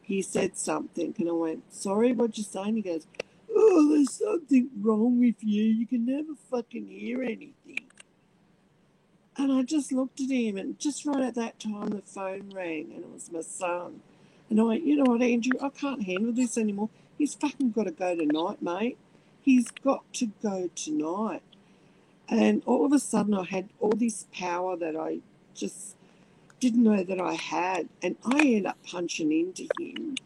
he said something, and I went, "Sorry, what'd you say?" And he goes, "Oh, there's something wrong with you. You can never fucking hear anything." And I just looked at him, and just right at that time, the phone rang, and it was my son. And I went, "You know what, Andrew, I can't handle this anymore. He's fucking got to go tonight, mate. He's got to go tonight." And all of a sudden, I had all this power that I just didn't know that I had. And I ended up punching into him.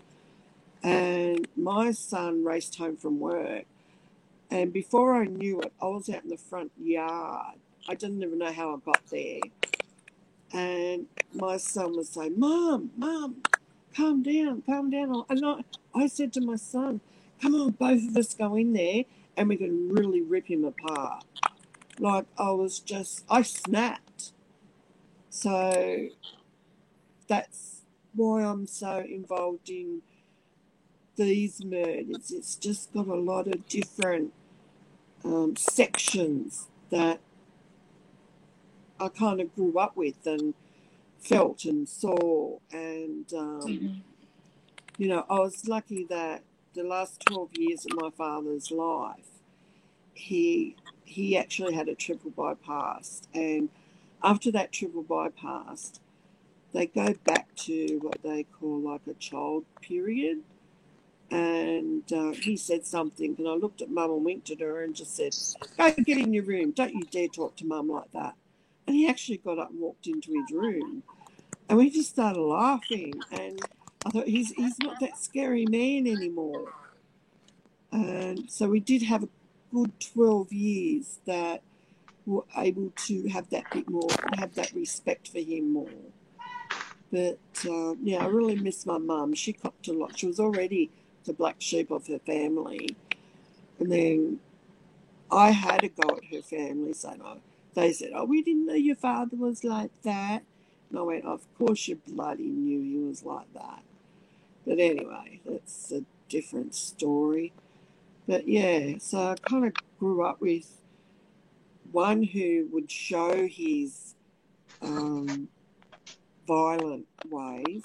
And my son raced home from work. And before I knew it, I was out in the front yard. I didn't even know how I got there. And my son was saying, "Mum, Mum, calm down. And I said to my son, come on, both of us go in there and we can really rip him apart. Like, I snapped. So that's why I'm so involved in these murders. It's just got a lot of different sections that I kind of grew up with and felt and saw. And, you know, I was lucky that the last 12 years of my father's life, he actually had a triple bypass. And after that triple bypass, they go back to what they call like a child period. And he said something, and I looked at Mum and winked at her and just said, go get in your room. Don't you dare talk to Mum like that. And he actually got up and walked into his room. And we just started laughing. And I thought, he's not that scary man anymore. And so we did have a good 12 years that we were able to have that bit more, have that respect for him more. But, yeah, I really miss my mum. She copped a lot. She was already the black sheep of her family. And then I had a go at her family, saying, they said, we didn't know your father was like that. And I went, of course you bloody knew he was like that. But anyway, that's a different story. But yeah, so I kind of grew up with one who would show his violent ways,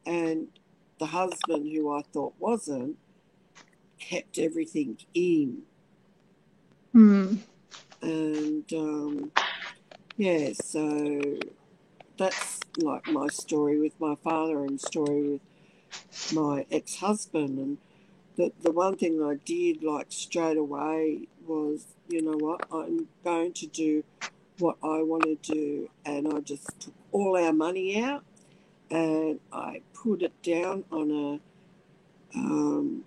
and the husband, who I thought wasn't, kept everything in. And yeah, so that's like my story with my father and story with my ex-husband. And the one thing I did like straight away was, you know what, I'm going to do what I want to do. And I just took all our money out and I put it down on a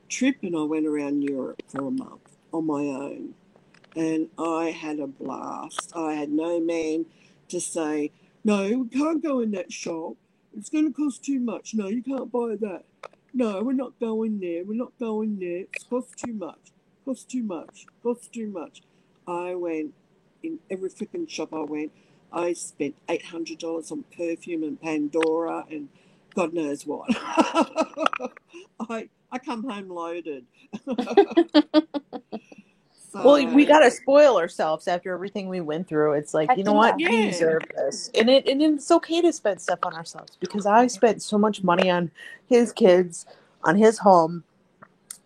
trip, and I went around Europe for a month on my own. And I had a blast. I had no man to say, no, we can't go in that shop. It's going to cost too much. No, you can't buy that. No, we're not going there. We're not going there. It's cost too much. Cost too much. Cost too much. I went in every freaking shop I went. I spent $800 on perfume and Pandora and God knows what. I come home loaded. So, Well, we gotta spoil ourselves after everything we went through. It's like, you know what, we deserve this, and it's okay to spend stuff on ourselves, because I spent so much money on his kids, on his home,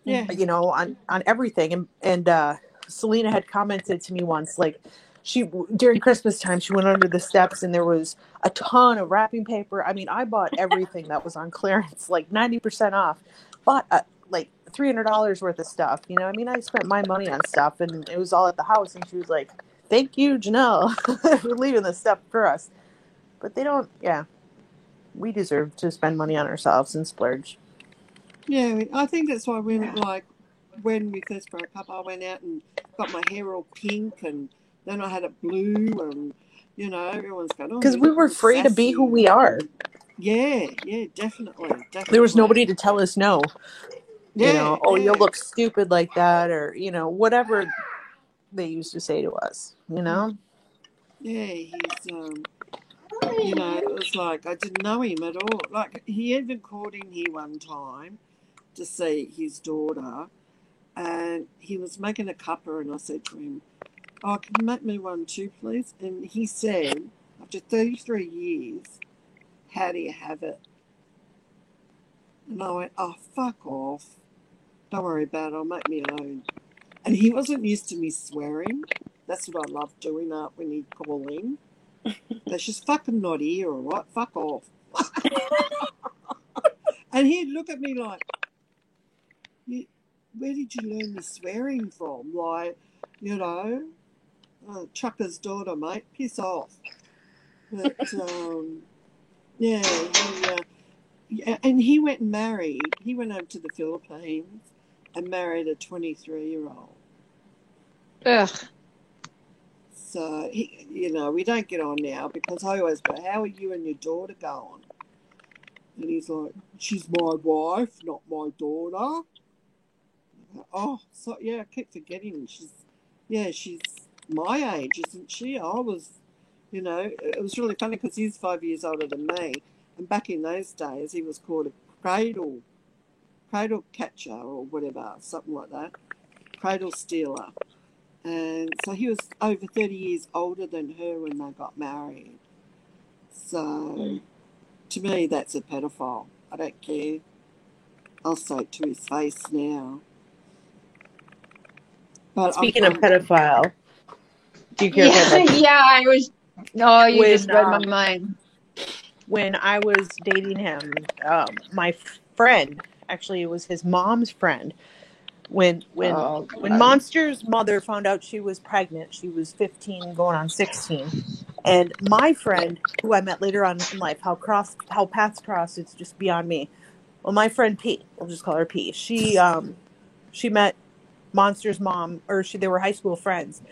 you know, on everything. And Selena had commented to me once, like, during Christmas time, she went under the steps and there was a ton of wrapping paper. I mean, I bought everything that was on clearance, like 90% off. Bought like $300 worth of stuff. You know, I mean, I spent my money on stuff and it was all at the house. And she was like, "Thank you, Janelle, for leaving this stuff for us." But they don't. Yeah, we deserve to spend money on ourselves and splurge. Yeah, I think that's why when we first broke up, I went out and got my hair all pink, and then I had it blue, and you know, everyone's going, because we were free to be who we are. Yeah, definitely. There was nobody to tell us no. Yeah, you know, you'll look stupid like that, or, you know, whatever they used to say to us, you know? Yeah, he's, you know, it was like, I didn't know him at all. Like, he even called in here one time to see his daughter, and he was making a cuppa, and I said to him, "Oh, can you make me one too, please?" And he said, after 33 years, "How do you have it?" And I went, "Oh, fuck off. Don't worry about it. I'll make my own." And he wasn't used to me swearing. That's what I love doing when he'd call in. That's just fucking not here, all right? Fuck off. And he'd look at me like, where did you learn the swearing from? Like, you know, Chucker's daughter, mate, piss off. But, yeah, and he went and married. He went over to the Philippines and married a 23-year-old. Ugh. So, you know, we don't get on now because I always go, "How are you and your daughter going?" And he's like, she's my wife, not my daughter. Oh, so yeah, I keep forgetting. She's my age, isn't she? I was, it was really funny because he's 5 years older than me. And back in those days, he was called a cradle catcher or whatever, something like that, cradle stealer. And so he was over 30 years older than her when they got married. So to me, that's a pedophile. I don't care. I'll say it to his face now. But Speaking of pedophile, do you care if I Yeah, mention yeah, I was. No, you just read my when mind. when I was dating him, my friend, actually it was his mom's friend, when Oh, when Monster's mother found out she was pregnant, she was 15 going on 16. And my friend, who I met later on in life, how paths crossed, it's just beyond me. Well, my friend P, we'll just call her P. She met Monster's mom, or they were high school friends,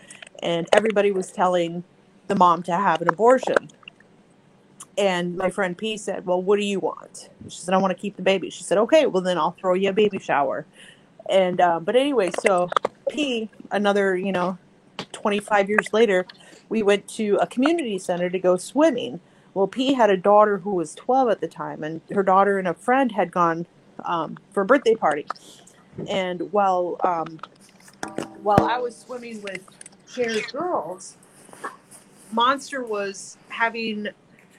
and everybody was telling the mom to have an abortion. And my friend P said, "Well, what do you want?" She said, "I want to keep the baby." She said, "Okay, well then I'll throw you a baby shower." And but anyway, so P, another 25 years later, we went to a community center to go swimming. Well, P had a daughter who was 12 at the time, and her daughter and a friend had gone for a birthday party. And while I was swimming with Cher's girls, Monster was having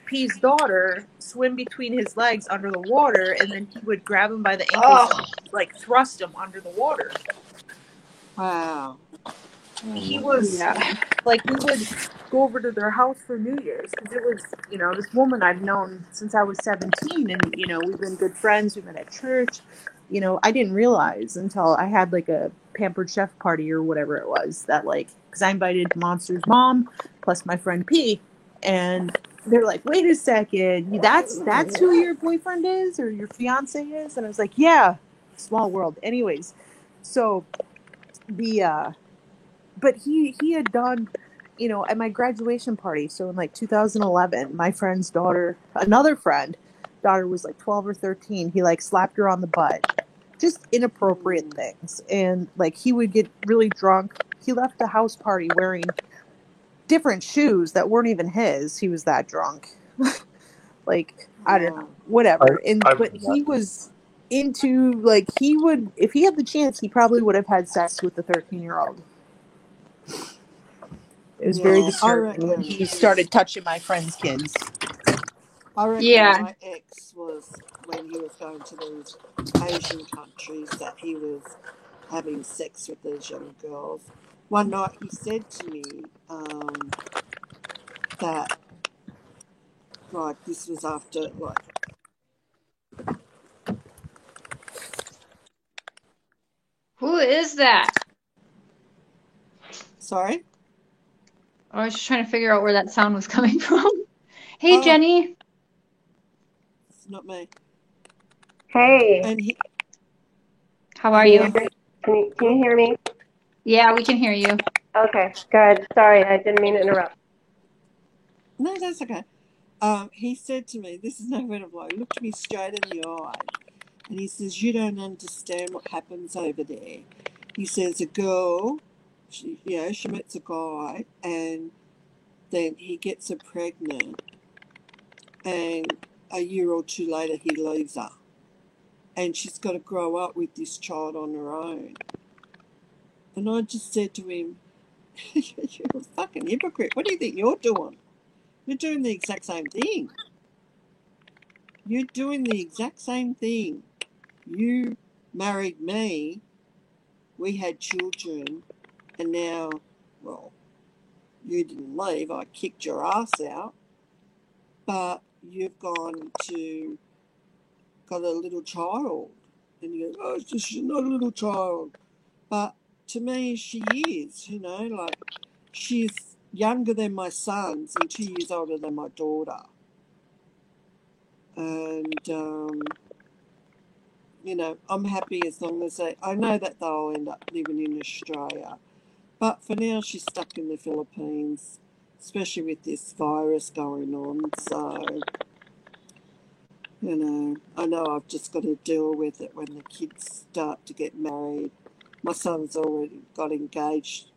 P's daughter swim between his legs under the water, and then he would grab him by the ankles and like thrust him under the water. wow. He was like, we would go over to their house for New Year's because it was, this woman I've known since I was 17, and we've been good friends. We met at church. I didn't realize until I had like a Pampered Chef party or whatever it was that, like, because I invited Monster's mom plus my friend P, and they're like, "Wait a second, that's who your boyfriend is or your fiance is?" And I was like, "Yeah, small world." Anyways, so but he had done, at my graduation party. So in like 2011, my friend's daughter, another friend, daughter was like 12 or 13. He like slapped her on the butt, just inappropriate things. And like he would get really drunk. He left the house party wearing different shoes that weren't even his. He was that drunk. Like, I don't know, whatever. But he was into, like, he would, if he had the chance, he probably would have had sex with the 13-year-old. It was very disturbing when he started touching my friend's kids. I reckon my ex was, when he was going to these Asian countries, that he was having sex with those young girls. One night he said to me that, like, this was after, like... Who is that? Sorry? I was just trying to figure out where that sound was coming from. Hey, Jenny. It's not me. Hey. And how are you? Can you hear me? Yeah, we can hear you. Okay, good. Sorry, I didn't mean to interrupt. No, that's okay. He said to me, this is no word of lie, looked me straight in the eye, and he says, "You don't understand what happens over there." He says, a girl, she meets a guy, and then he gets her pregnant, and a year or two later he leaves her, and she's got to grow up with this child on her own. And I just said to him, "You're a fucking hypocrite. What do you think you're doing? You're doing the exact same thing. You're doing the exact same thing. You married me, we had children, and now, well, you didn't leave, I kicked your ass out, but you've got a little child." And you go, "Oh, she's not a little child." But to me, she is, like, she's younger than my sons and 2 years older than my daughter. And, I'm happy as long as I know that they'll end up living in Australia. But for now, she's stuck in the Philippines, especially with this virus going on. So, You know, I know I've just got to deal with it when the kids start to get married. My son's already got engaged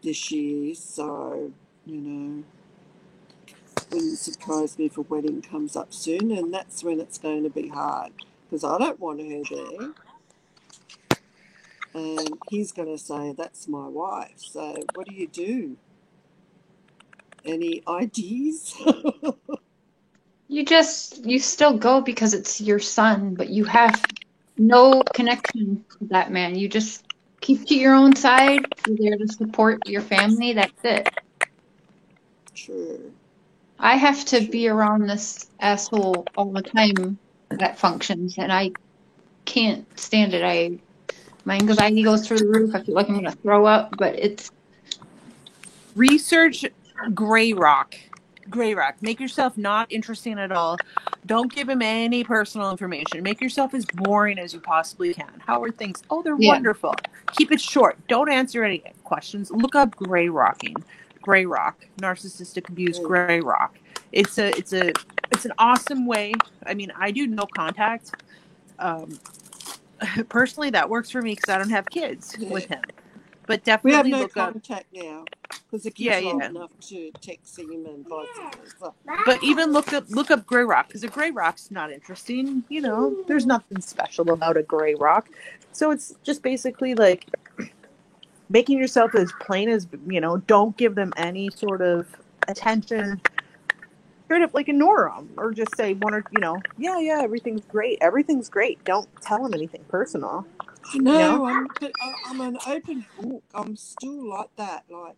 this year, so, you know, wouldn't surprise me if a wedding comes up soon, and that's when it's going to be hard, because I don't want her there. And he's going to say, that's my wife. So what do you do? Any ideas? You still go because it's your son, but you have no connection to that man. You just keep to your own side. You're there to support your family. That's it. True. I have to be True. around this asshole all the time at functions, and I can't stand it. My anxiety goes through the roof. I feel like I'm gonna throw up, but it's Research Grey Rock. Grey Rock. Make yourself not interesting at all. Don't give him any personal information. Make yourself as boring as you possibly can. How are things? Oh, they're yeah. wonderful. Keep it short. Don't answer any questions. Look up Grey Rocking. Grey Rock. Narcissistic abuse. Grey Rock. It's an awesome way. I mean, I do no contact. Personally, that works for me because I don't have kids with him. But We have definitely no look up. contact now, because the kids are old Yeah. enough to text him and vice versa. But even look up Grey Rock, because a Grey Rock's not interesting. You know, there's nothing special about a Grey Rock. So it's just basically like making yourself as plain as, you know, don't give them any sort of attention. Straight up like ignore them, or just say one or, you know, yeah, everything's great. Everything's great. Don't tell them anything personal. I know, You know? I'm an open book. I'm still like that. Like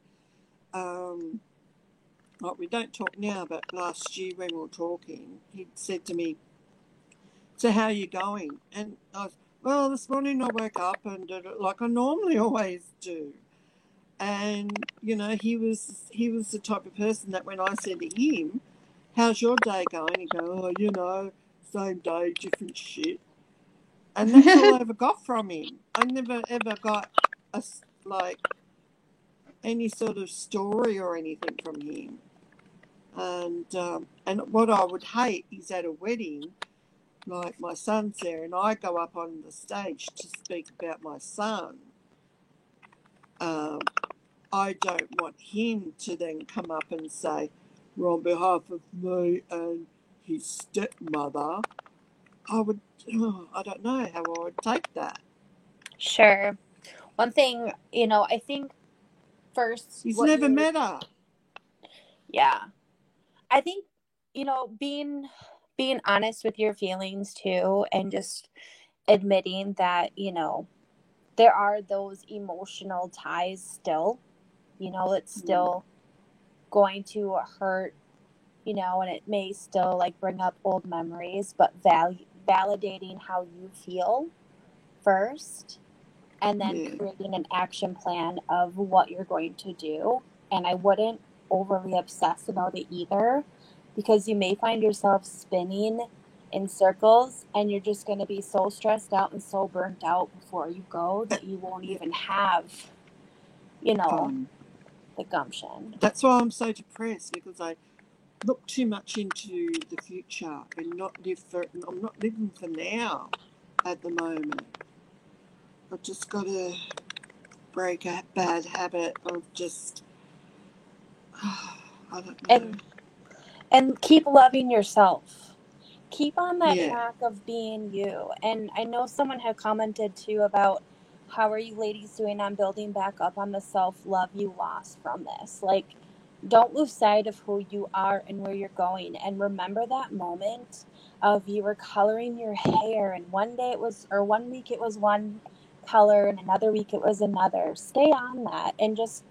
we don't talk now, but last year when we were talking, he said to me, so how are you going? And I was, well, this morning I woke up and did it like I normally always do. And, you know, he was the type of person that when I said to him, how's your day going? He'd go, oh, you know, same day, different shit. And that's all I ever got from him. I never ever got like any sort of story or anything from him. And what I would hate is at a wedding, like my son's there, and I go up on the stage to speak about my son. I don't want him to then come up and say, well, on behalf of me and his stepmother, I don't know how I would take that. Sure. One thing, you know, I think first... He's never met her. Yeah. I think, you know, being honest with your feelings too, and just admitting that, you know, there are those emotional ties still, you know, it's still going to hurt, you know, and it may still like bring up old memories, but validating how you feel first, and then creating an action plan of what you're going to do. And I wouldn't overly obsess about it either, because you may find yourself spinning in circles and you're just going to be so stressed out and so burnt out before you go that you won't even have, you know, the gumption. That's why I'm so depressed, because I look too much into the future and I'm not living for now at the moment. I've just got to break a bad habit of just, I don't know. And keep loving yourself. Keep on that track of being you. And I know someone had commented too about how are you ladies doing on building back up on the self-love you lost from this. Like, don't lose sight of who you are and where you're going. And remember that moment of you were coloring your hair, and one week it was one color and another week it was another. Stay on that and just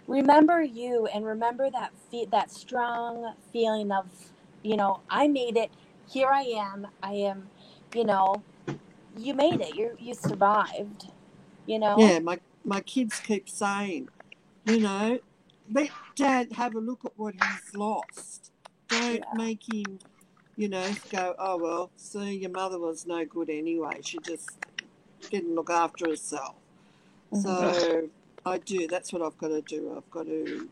remember you, and remember that strong feeling of, you know, I made it. Here I am, you know, you made it. You survived, you know? Yeah, my kids keep saying, you know, let Dad have a look at what he's lost. Don't make him, you know, go, oh, well, see, your mother was no good anyway. She just didn't look after herself. So I do. That's what I've got to do. I've got to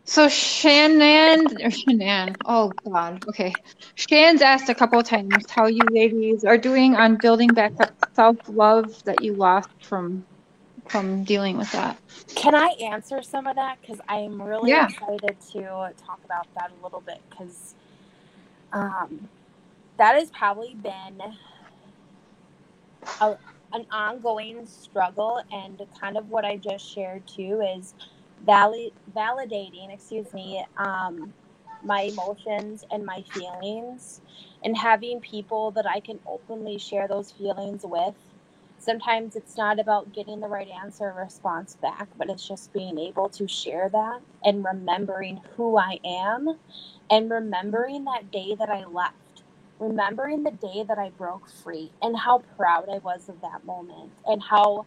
So Shannon, oh God, okay. Shan's asked a couple of times how you ladies are doing on building back up self-love that you lost from dealing with that. Can I answer some of that? Because I'm really Yeah. excited to talk about that a little bit, because that has probably been an ongoing struggle, and kind of what I just shared too is validating, my emotions and my feelings, and having people that I can openly share those feelings with. Sometimes it's not about getting the right answer or response back, but it's just being able to share that and remembering who I am, and remembering that day that I left. Remembering the day that I broke free, and how proud I was of that moment, and how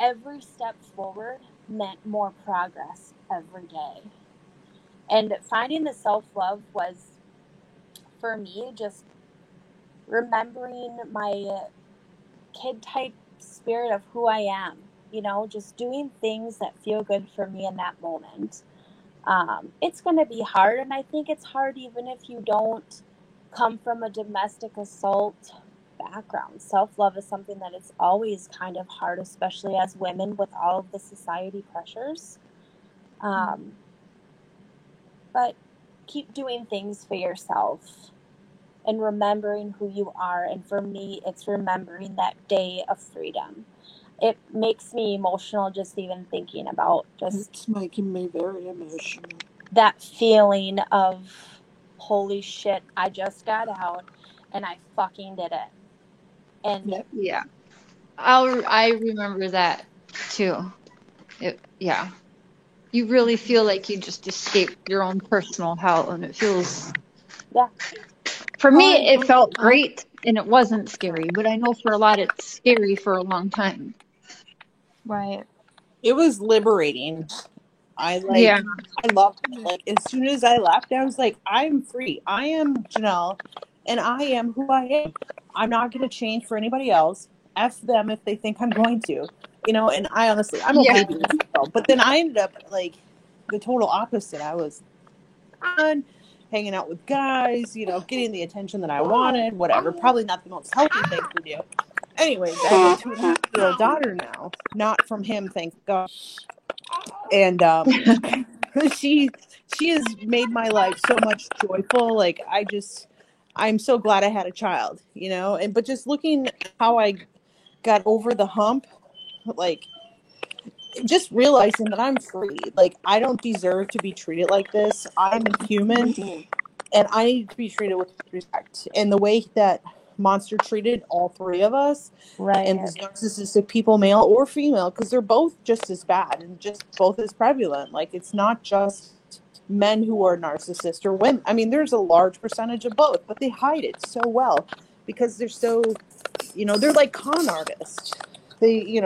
every step forward meant more progress every day. And finding the self-love was, for me, just remembering my kid type spirit of who I am, just doing things that feel good for me in that moment. It's going to be hard, and I think it's hard even if you don't come from a domestic assault background. Self-love is something that is always kind of hard, especially as women with all of the society pressures. But keep doing things for yourself and remembering who you are. And for me, it's remembering that day of freedom. It makes me emotional just even thinking about It's making me very emotional. That feeling of, holy shit, I just got out and I fucking did it. And Yep. Yeah. I remember that too. Yeah. You really feel like you just escaped your own personal hell, and it feels, yeah, for me, it felt great and it wasn't scary, but I know for a lot it's scary for a long time. Right. It was liberating. I Yeah. loved it. Like, as soon as I left, I was like, I'm free. I am Janelle, and I am who I am. I'm not going to change for anybody else. F them if they think I'm going to, and I honestly, I'm okay being single. But then I ended up like the total opposite. I was on, hanging out with guys, getting the attention that I wanted, whatever. Probably not the most healthy thing to do. Anyways, I have a 2.5-year-old daughter now, not from him, thank God. And she has made my life so much joyful. Like, I'm so glad I had a child, but just looking how I got over the hump, like, just realizing that I'm free. Like, I don't deserve to be treated like this. I'm a human, and I need to be treated with respect. And the way that Monster treated all three of us, right. and these narcissistic people, male or female, because they're both just as bad and just both as prevalent. Like, it's not just men who are narcissists or women. I mean, there's a large percentage of both, but they hide it so well because they're so, they're like con artists. They,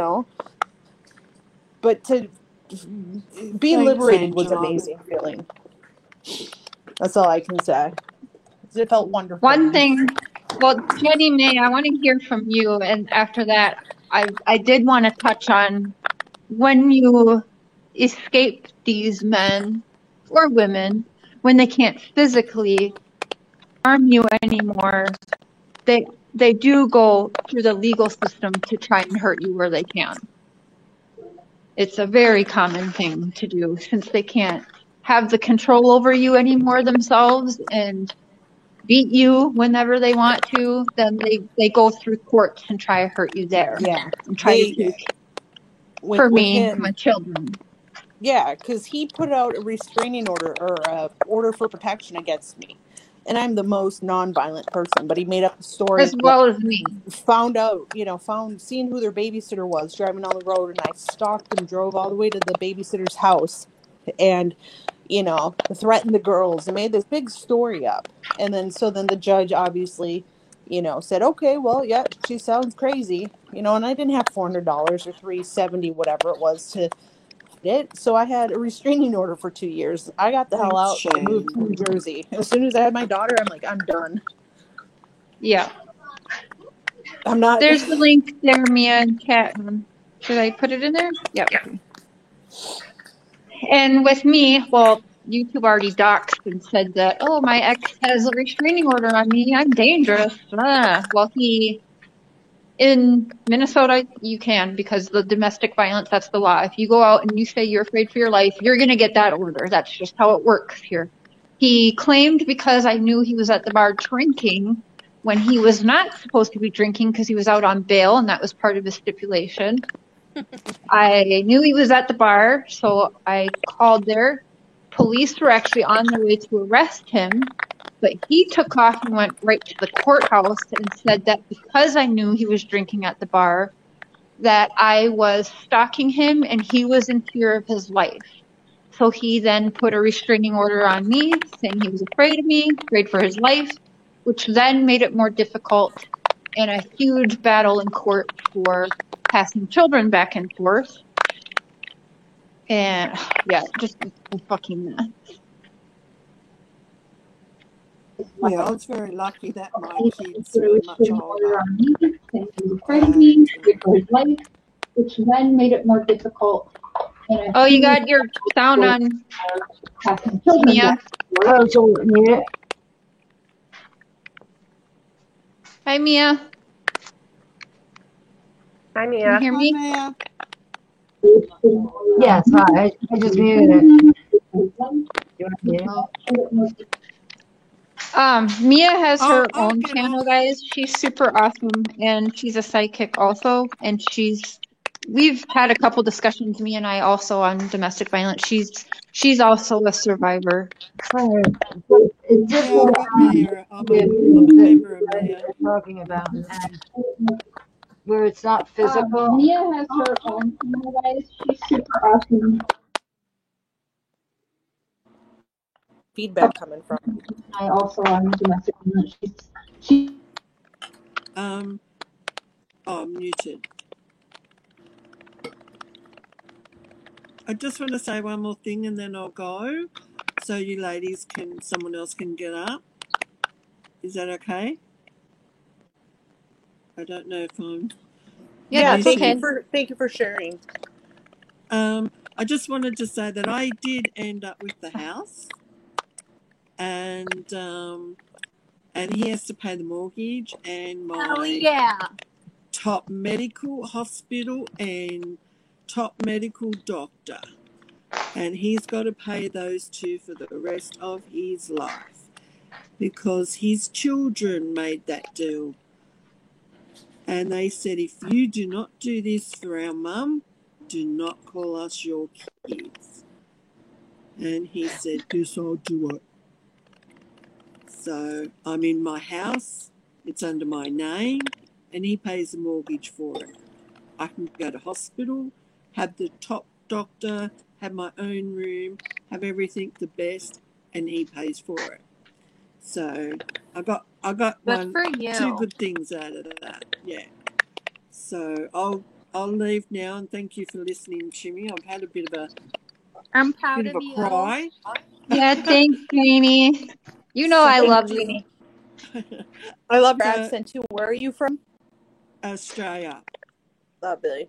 but to be liberated was an amazing feeling. That's all I can say. It felt wonderful. One thing, well, Jenny May, I want to hear from you, and after that, I did want to touch on when you escape these men or women, when they can't physically harm you anymore, they do go through the legal system to try and hurt you where they can. It's a very common thing to do, since they can't have the control over you anymore themselves and beat you whenever they want to, then they go through courts and try to hurt you there. Yeah. And try to take, for me, my children. Yeah, because he put out a restraining order or a order for protection against me. And I'm the most nonviolent person, but he made up a story. As well as me. Found out, seeing who their babysitter was driving down the road, and I stalked and drove all the way to the babysitter's house and, threatened the girls and made this big story up. And then the judge obviously, said, okay, well, yeah, she sounds crazy, and I didn't have $400 or $370, whatever it was, to it. So I had a restraining order for 2 years. I got the hell out and moved to New Jersey. As soon as I had my daughter, I'm like, I'm done. Yeah. I'm not. There's the link there, Mia, in chat. Should I put it in there? Yep. And with me, well, YouTube already doxed and said that, oh, my ex has a restraining order on me. I'm dangerous. Well, in Minnesota, you can because the domestic violence, that's the law. If you go out and you say you're afraid for your life, you're going to get that order. That's just how it works here. He claimed because I knew he was at the bar drinking when he was not supposed to be drinking because he was out on bail and that was part of his stipulation. I knew he was at the bar, so I called there. Police were actually on their way to arrest him, but he took off and went right to the courthouse and said that because I knew he was drinking at the bar, that I was stalking him and he was in fear of his life. So he then put a restraining order on me, saying he was afraid of me, afraid for his life, which then made it more difficult and a huge battle in court for passing children back and forth. And yeah, just a fucking mess. Yeah, I was very lucky that my kids were much older. Afraid of me, afraid for his life, which then made it more difficult. Oh, you got your sound on, Mia. Hi, Mia. Hi, Can you Mia. hear Hi, me? Mia. Yes, hi. I just muted it. You want to mute it? Mia has her I'll own get channel, off. guys. She's super awesome, and she's a psychic also. And we've had a couple discussions, me and I also, on domestic violence. She's also a survivor. It's just Yeah, I've got Mia. I'm a member of Mia. talking about, and where it's not physical. Mia has her own channel, guys. She's super awesome. Feedback coming from. I also on domestic violence. She Oh, I'm muted. I just want to say one more thing and then I'll go. So you ladies someone else can get up. Is that okay? I don't know if I'm Yeah, that's thank okay. you for sharing. I just wanted to say that I did end up with the house, and he has to pay the mortgage and my top medical hospital and top medical doctor, and he's got to pay those two for the rest of his life because his children made that deal. And they said, if you do not do this for our mum, do not call us your kids. And he said, yes, I'll do it. So I'm in my house, it's under my name, and he pays the mortgage for it. I can go to hospital, have the top doctor, have my own room, have everything the best, and he pays for it. So I got two good things out of that. Yeah. So I'll leave now, and thank you for listening to me. I've had a bit of a cry. Yeah, thanks, Janie. You know I love you. I love your accent too. Where are you from? Australia. Lovely.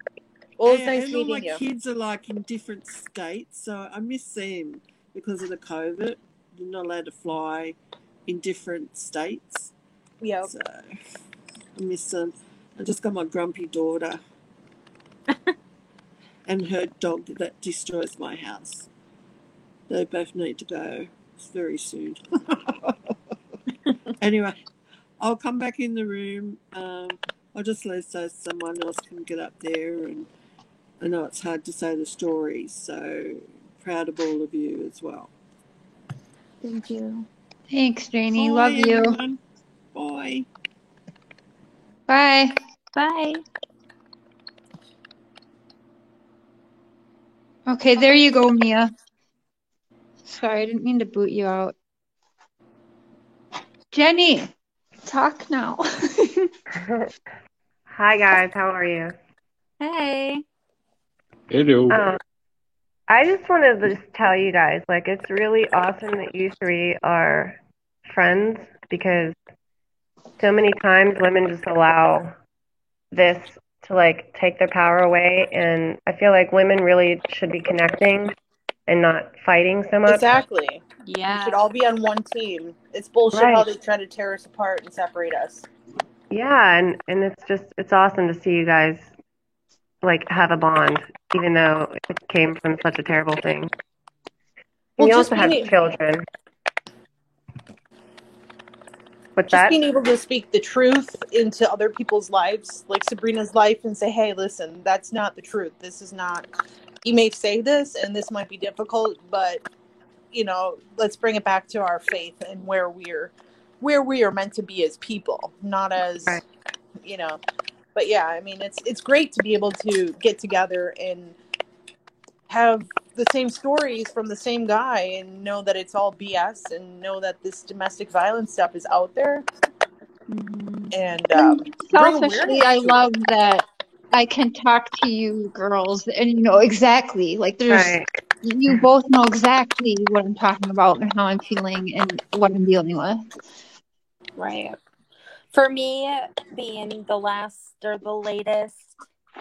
Well, it's nice and all my meeting you. kids are like in different states, so I miss them because of the COVID. You're not allowed to fly in different states. Yeah. So I miss them. I just got my grumpy daughter and her dog that destroys my house. They both need to go very soon. Anyway, I'll come back in the room. I'll just leave so someone else can get up there, and I know it's hard to say the stories, so proud of all of you as well. Thank you. Thanks, Janie. Bye, Love you. everyone. Bye. Bye. Bye. Okay, there you go, Mia. Sorry, I didn't mean to boot you out. Jenny, talk now. Hi, guys. How are you? Hey. Hello. I just wanted to just tell you guys, like, it's really awesome that you three are friends because so many times women just allow this to, like, take their power away. And I feel like women really should be connecting and not fighting so much. Exactly. We Yeah. should all be on one team. It's bullshit how Right. they try to tear us apart and separate us. Yeah, and it's awesome to see you guys like have a bond, even though it came from such a terrible thing. And Well, you just also have being children. What's just that? being able to speak the truth into other people's lives, like Sabrina's life, and say, hey, listen, that's not the truth. This is not, you may say this and this might be difficult, but you know, let's bring it back to our faith and where we are meant to be as people, not as, Right. you know, but yeah, I mean, it's great to be able to get together and have the same stories from the same guy and know that it's all BS and know that this domestic violence stuff is out there and bring Selfishly, awareness I to love it. that I can talk to you girls and you know exactly, like Right. you both know exactly what I'm talking about and how I'm feeling and what I'm dealing with. Right. For me, being the last or the latest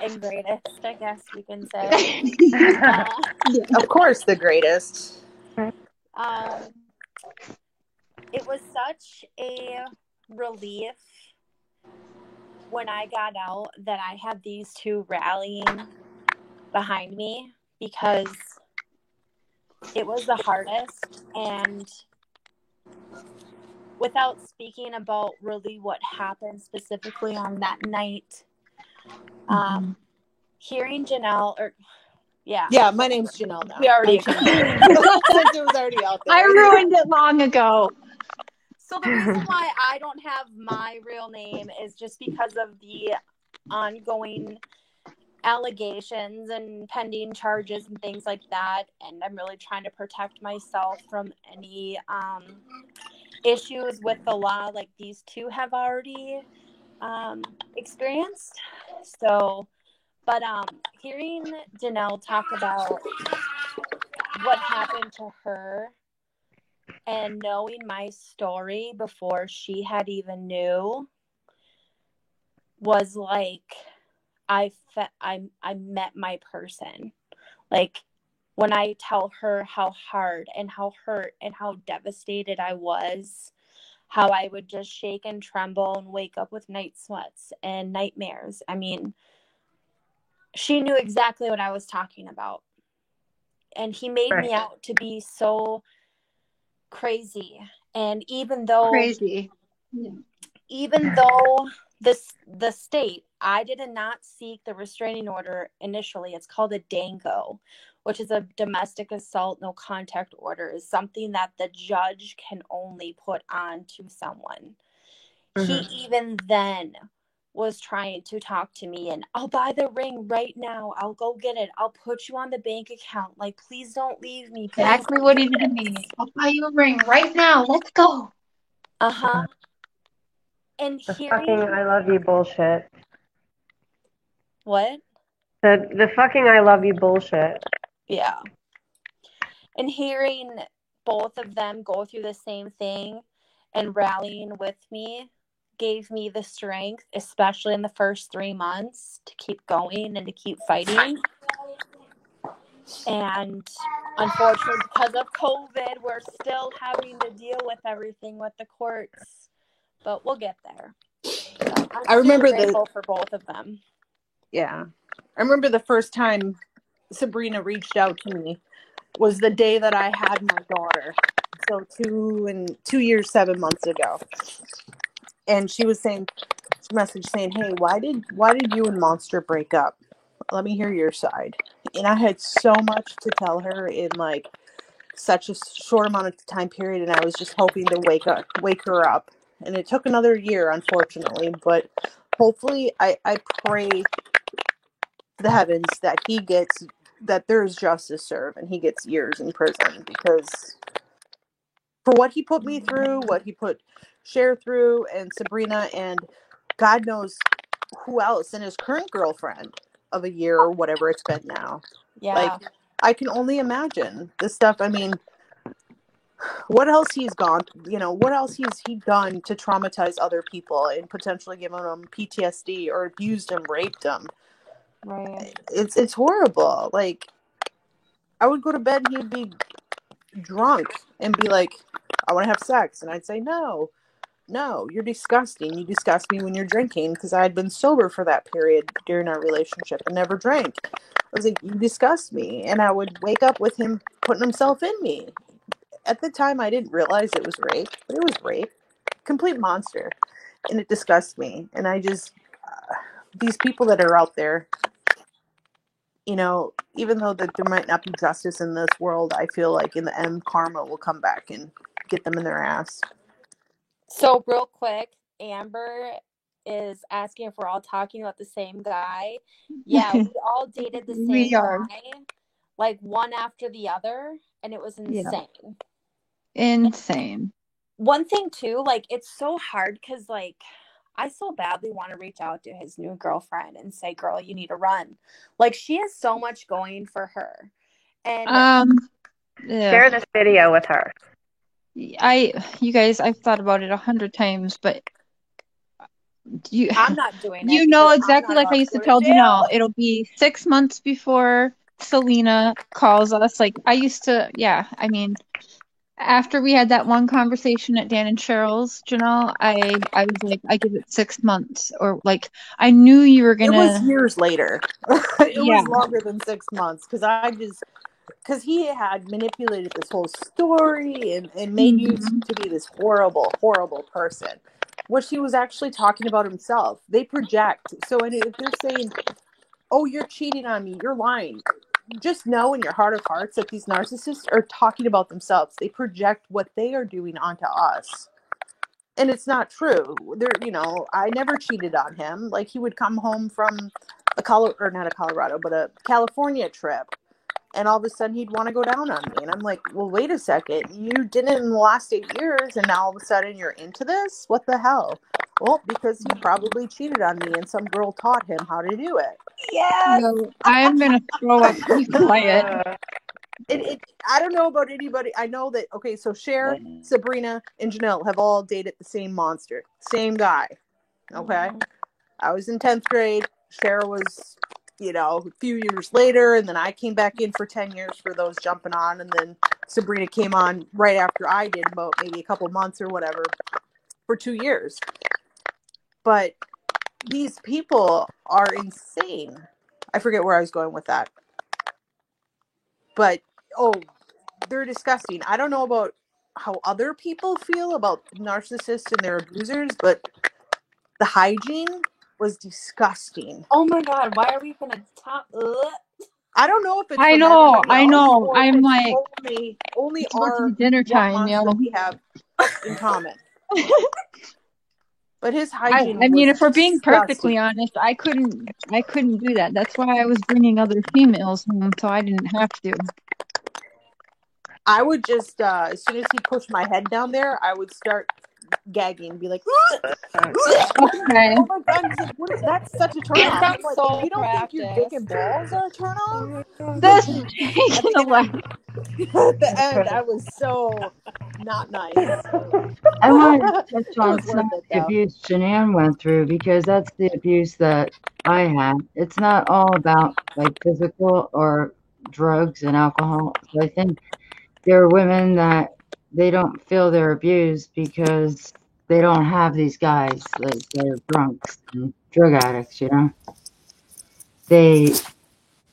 and greatest, I guess we can say. Of course, the greatest. It was such a relief when I got out that I had these two rallying behind me, because it was the hardest. And without speaking about really what happened specifically on that night, hearing Janelle, Yeah, my name's Janelle now. we already I changed it since it was already out there. I ruined it long ago. So the reason why I don't have my real name is just because of the ongoing allegations and pending charges and things like that, and I'm really trying to protect myself from any issues with the law like these two have already experienced. So, but hearing Janelle talk about what happened to her and knowing my story before she had even knew was like I met my person. Like, when I tell her how hard and how hurt and how devastated I was, how I would just shake and tremble and wake up with night sweats and nightmares. I mean, she knew exactly what I was talking about. And he made me out to be so crazy. And even though the state, I did not seek the restraining order initially. It's called a DANGO, which is a domestic assault no contact order, is something that the judge can only put on to someone. He even then was trying to talk to me and, I'll buy the ring right now. I'll go get it. I'll put you on the bank account. Like, please don't leave me. Please. Exactly what he did to me. I'll buy you a ring right now. Let's go. And The hearing fucking I love you bullshit. what? The fucking I love you bullshit. Yeah. And hearing both of them go through the same thing and rallying with me gave me the strength, especially in the first 3 months, to keep going and to keep fighting. And unfortunately, because of COVID, we're still having to deal with everything with the courts, but we'll get there. I remember grateful for both of them. Yeah. I remember the first time Sabrina reached out to me was the day that I had my daughter. So 2 years, 7 months ago. And she was saying, she messaged saying, hey, why did you and Monster break up? Let me hear your side. And I had so much to tell her in like such a short amount of time period, and I was just hoping to wake her up. And it took another year, unfortunately, but hopefully I pray to the heavens that there's justice served and he gets years in prison, because for what he put me through, what he put Cher through, and Sabrina, and God knows who else, and his current girlfriend of a year or whatever it's been now. Yeah. Like, I can only imagine this stuff. I mean, what else he's gone, what else he done to traumatize other people and potentially given them PTSD or abused them, raped them. Right. It's horrible. Like, I would go to bed and he'd be drunk and be like, I want to have sex. And I'd say, no, you're disgusting. You disgust me when you're drinking, because I had been sober for that period during our relationship and never drank. I was like, you disgust me. And I would wake up with him putting himself in me. At the time, I didn't realize it was rape, but it was rape. Complete monster. And it disgusts me. And I just, these people that are out there, you know, even though that there might not be justice in this world, I feel like in the end, karma will come back and get them in their ass. So real quick, Amber is asking if we're all talking about the same guy. Yeah, we all dated the same We are. guy, like one after the other, and it was Yeah. insane. Insane. One thing too, like it's so hard because like I so badly want to reach out to his new girlfriend and say, girl, you need to run. Like she has so much going for her. And Yeah. Share this video with her. You guys, I've thought about it 100 times, but I'm not doing it. you know because I'm exactly not like I about used to go tell jail. Janelle, it'll be 6 months before Selena calls us. Like I used to, yeah, I mean, after we had that one conversation at Dan and Cheryl's, Janelle, I was like, I give it 6 months, or like I knew you were It was gonna, years later. It yeah. was longer than 6 months, because he had manipulated this whole story and made you to be this horrible, horrible person, which he was actually talking about himself. They project. So if they're saying, oh, you're cheating on me, you're lying, just know in your heart of hearts that these narcissists are talking about themselves. They project what they are doing onto us. And it's not true. I never cheated on him. Like, he would come home from a California trip, and all of a sudden he'd want to go down on me. And I'm like, well, wait a second. You did it in the last 8 years, and now all of a sudden you're into this? What the hell? Well, because he probably cheated on me, and some girl taught him how to do it. Yes. No, I'm gonna throw up. Be quiet. I don't know about anybody. I know that, okay, so Cher, Sabrina, and Janelle have all dated the same monster. Same guy. Okay? I was in 10th grade. Cher was, a few years later, and then I came back in for 10 years for those jumping on, and then Sabrina came on right after I did, about maybe a couple months or whatever, for 2 years. But these people are insane. I forget where I was going with that. But, they're disgusting. I don't know about how other people feel about narcissists and their abusers, but the hygiene was disgusting. Oh my God, why are we gonna talk? I don't know if it's I from know. everybody else, or if I'm it's like, only it's about to our be dinner time, monster we have in common. But his I hygiene mean, was if we're being perfectly disgusting. honest, I couldn't do that. That's why I was bringing other females home, so I didn't have to. I would just, as soon as he pushed my head down there, I would start gagging and be like, Okay. oh my God, he's like, that's such a turn off. I'm Sounds like, so if you don't think your dick and balls are a turn off, This taking a left. at the end, I was so not nice. I want to touch It on was some worth of it, the though. abuse Shanann went through, because that's the abuse that I had. It's not all about like physical or drugs and alcohol. So I think there are women that they don't feel they're abused because they don't have these guys, like they're drunks and drug addicts, They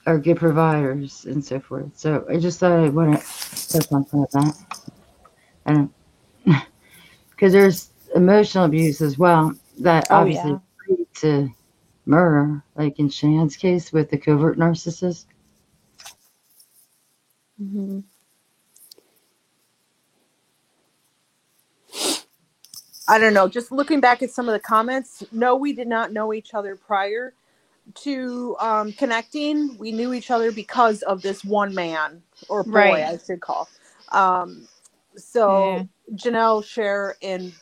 are good providers and so forth. So I just thought I want to touch on some of that. And because there's emotional abuse as well that obviously lead to murder, like in Shan's case with the covert narcissist. Mm-hmm. I don't know. Just looking back at some of the comments, no, we did not know each other prior to connecting. We knew each other because of this one man, or boy, Right. I should call. Yeah. Janelle, Cher, and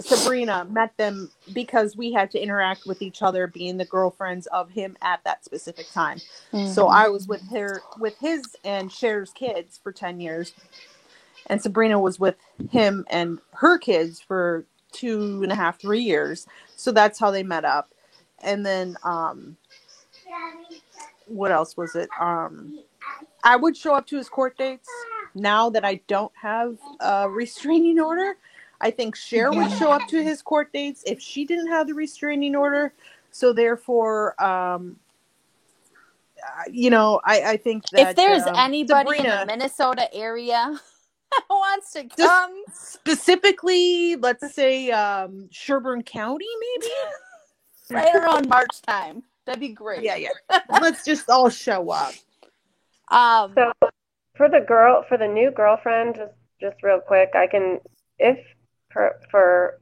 Sabrina met them because we had to interact with each other, being the girlfriends of him at that specific time. Mm-hmm. So I was with his and Cher's kids for 10 years. And Sabrina was with him and her kids for 2.5, 3 years. So that's how they met up. And then, what else was it? I would show up to his court dates now that I don't have a restraining order. I think Cher would show up to his court dates if she didn't have the restraining order. So therefore, I think that If there's anybody in the Sabrina, Minnesota area that wants to come, specifically, let's say Sherburne County, maybe right around March time, that'd be great. Yeah. Let's just all show up. So for the new girlfriend, just real quick, I can, if for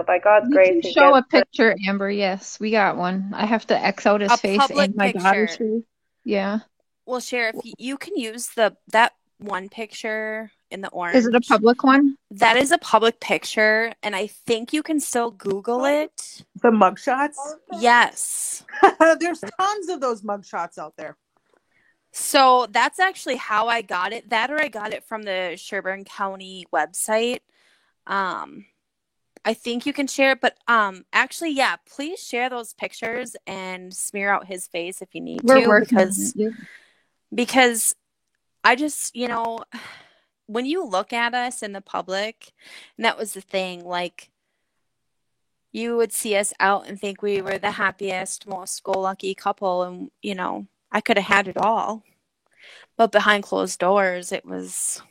by God's You grace, can he show a gets picture, Amber. Yes, we got one. I have to X out his A face public and my daughter's picture. face. Yeah. Well, Sheriff, you can use that one picture in the orange. Is it a public one? That is a public picture, and I think you can still Google it. The mugshots? Yes. There's tons of those mugshots out there. So that's actually how I got it. That, or I got it from the Sherburne County website. I think you can share it, but actually, yeah, please share those pictures and smear out his face if you need We're to, working on it. because I just, when you look at us in the public, and that was the thing, like, you would see us out and think we were the happiest, most go-lucky couple, and, I could have had it all. But behind closed doors, it was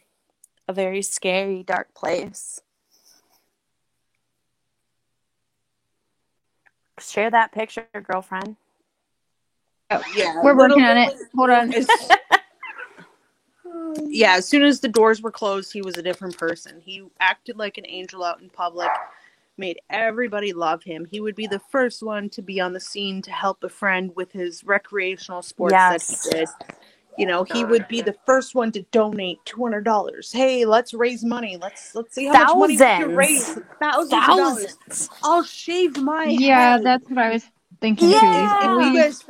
a very scary, dark place. Share that picture, girlfriend. Yeah, We're working on it. Hold on. Yeah, as soon as the doors were closed, he was a different person. He acted like an angel out in public, made everybody love him. He would be the first one to be on the scene to help a friend with his recreational sports that he did. He would be the first one to donate $200. Hey, let's raise money. Let's see how much money we can raise. Thousands of dollars. I'll shave my Yeah, head. that's what I was thinking If too. you guys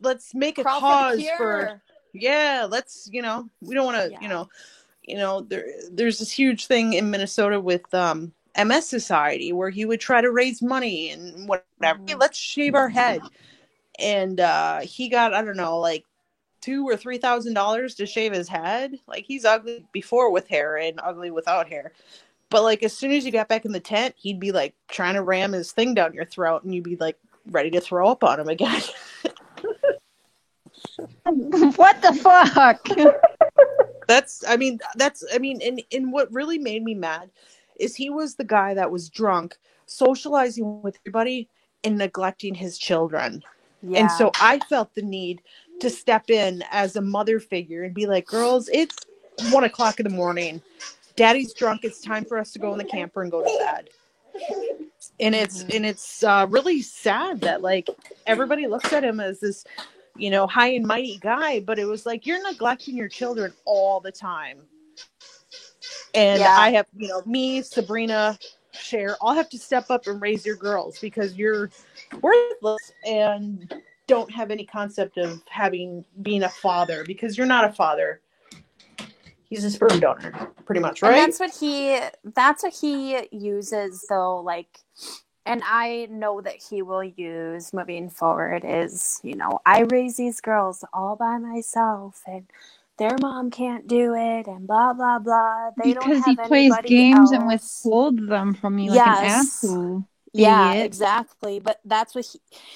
let's make a Crawl cause for for let's we don't want to there's this huge thing in Minnesota with MS Society where he would try to raise money and whatever. Hey, let's shave our head, and he got I don't know like $2,000 or $3,000 to shave his head. Like, he's ugly before with hair and ugly without hair. But like as soon as you got back in the tent, he'd be like trying to ram his thing down your throat, and you'd be like ready to throw up on him again. What the fuck? And what really made me mad is he was the guy that was drunk, socializing with everybody and neglecting his children. Yeah. And so I felt the need to step in as a mother figure and be like, girls, it's 1:00 in the morning. Daddy's drunk. It's time for us to go in the camper and go to bed. And it's really sad that like everybody looks at him as this, high and mighty guy, but it was like, you're neglecting your children all the time. And I have, me, Sabrina, Cher, all have to step up and raise your girls because you're worthless and don't have any concept of being a father because you're not a father. He's a sperm donor, pretty much, right? And that's what he uses though, like, and I know that he will use moving forward is, I raise these girls all by myself and their mom can't do it and blah, blah, blah. They Because don't he have plays anybody games else. and withholds them from you like an asshole. Yeah, Idiot. exactly. But that's what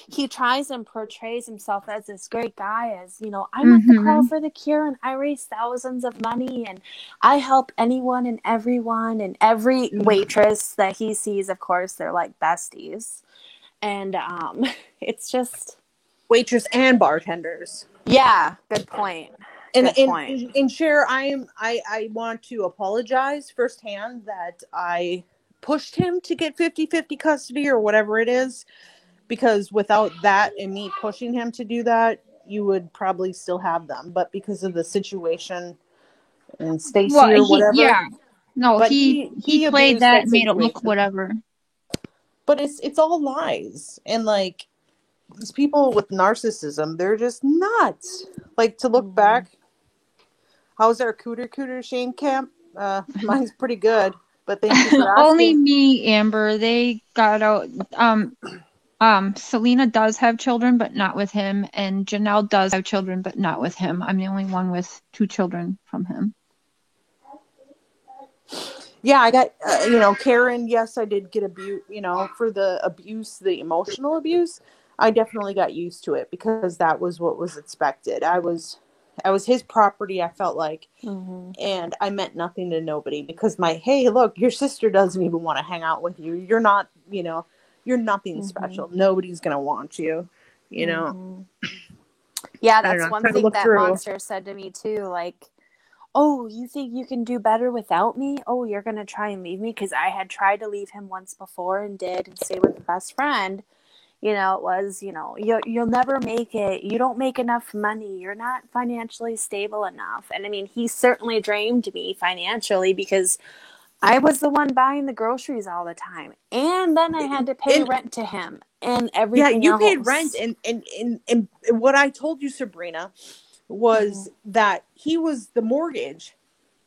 he tries and portrays himself as this great guy, as, I'm at the Crawl for the Cure and I raise thousands of money and I help anyone and everyone, and every waitress that he sees, of course, they're like besties. And it's just waitress and bartenders. Yeah, good point. And Cher, I want to apologize firsthand that I pushed him to get 50-50 custody or whatever it is, because without that and me pushing him to do that, you would probably still have them. But because of the situation and Stacy or whatever. Yeah. No, but he played that and made it look whatever. But it's all lies. And like these people with narcissism, they're just nuts. Like, to look back, how's our Cooter Shane camp? Mine's pretty good, but thank you for asking. Only me, Amber. They got out. Selena does have children, but not with him, and Janelle does have children, but not with him. I'm the only one with 2 children from him. Yeah, I got, Karen, yes, I did get abuse, for the abuse, the emotional abuse. I definitely got used to it because that was what was expected. I was his property, I felt like, and I meant nothing to nobody because hey, look, your sister doesn't even want to hang out with you. You're not, you're nothing special. Nobody's going to want you, Yeah, I don't that's know, one try to thing look that through. Monster said to me too. Like, oh, you think you can do better without me? Oh, you're going to try and leave me? Because I had tried to leave him once before and stay with a best friend. It was, you'll never make it. You don't make enough money. You're not financially stable enough. And I mean, he certainly drained me financially because I was the one buying the groceries all the time. And then I had to pay rent to him and everything you else. paid rent. And what I told you, Sabrina, was that the mortgage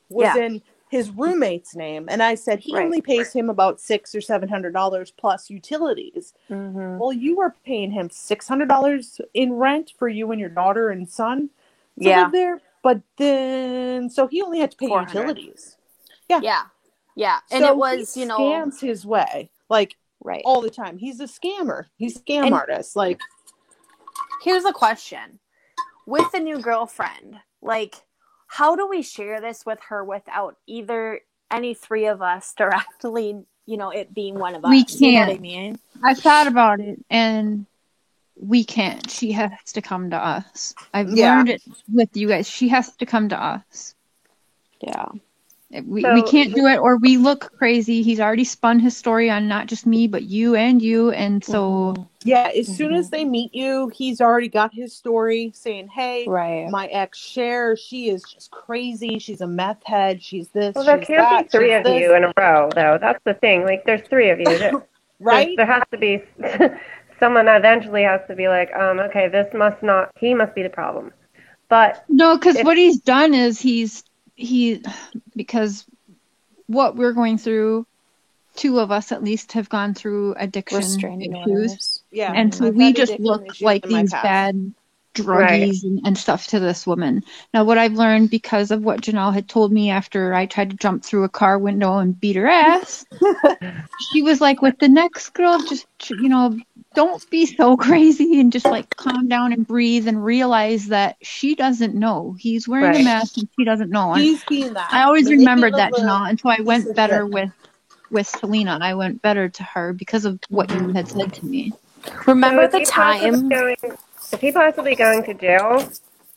was in his roommate's name. And I said, he only pays him about $600 or $700 plus utilities. Well, you were paying him $600 in rent for you and your daughter and son to live there. But then, so he only had to pay utilities. Yeah. And so it was, he scams his way, all the time. He's a scammer. He's a scam artist. Here's a question. With the new girlfriend, how do we share this with her without either any 3 of us directly, it being one of us? We can't. You know what I mean? I thought about it, and we can't. She has to come to us. I've learned it with you guys. She has to come to us. Yeah. We can't do it, or we look crazy. He's already spun his story on not just me, but you, and so... Yeah, as soon as they meet you, he's already got his story saying, hey, my ex Cher, she is just crazy. She's a meth head. She's this, Well, there she's can't that, be 3 she's of this. you in a row, though. That's the thing. There's 3 of you. Right? There has to be someone that eventually has to be like, okay, he must be the problem. But no, because what he's done is because what we're going through, 2 of us at least have gone through addiction issues. Yeah. And so we just look like these bad druggies and stuff to this woman. Now, what I've learned because of what Janelle had told me after I tried to jump through a car window and beat her ass, she was like, with the next girl, just, don't be so crazy and just calm down and breathe and realize that she doesn't know. He's wearing a mask and she doesn't know. And he's being that. I always remembered that, Janelle. And so I went better with Selena. I went better to her because of what you had said to me. Remember the time? Is he possibly going to jail?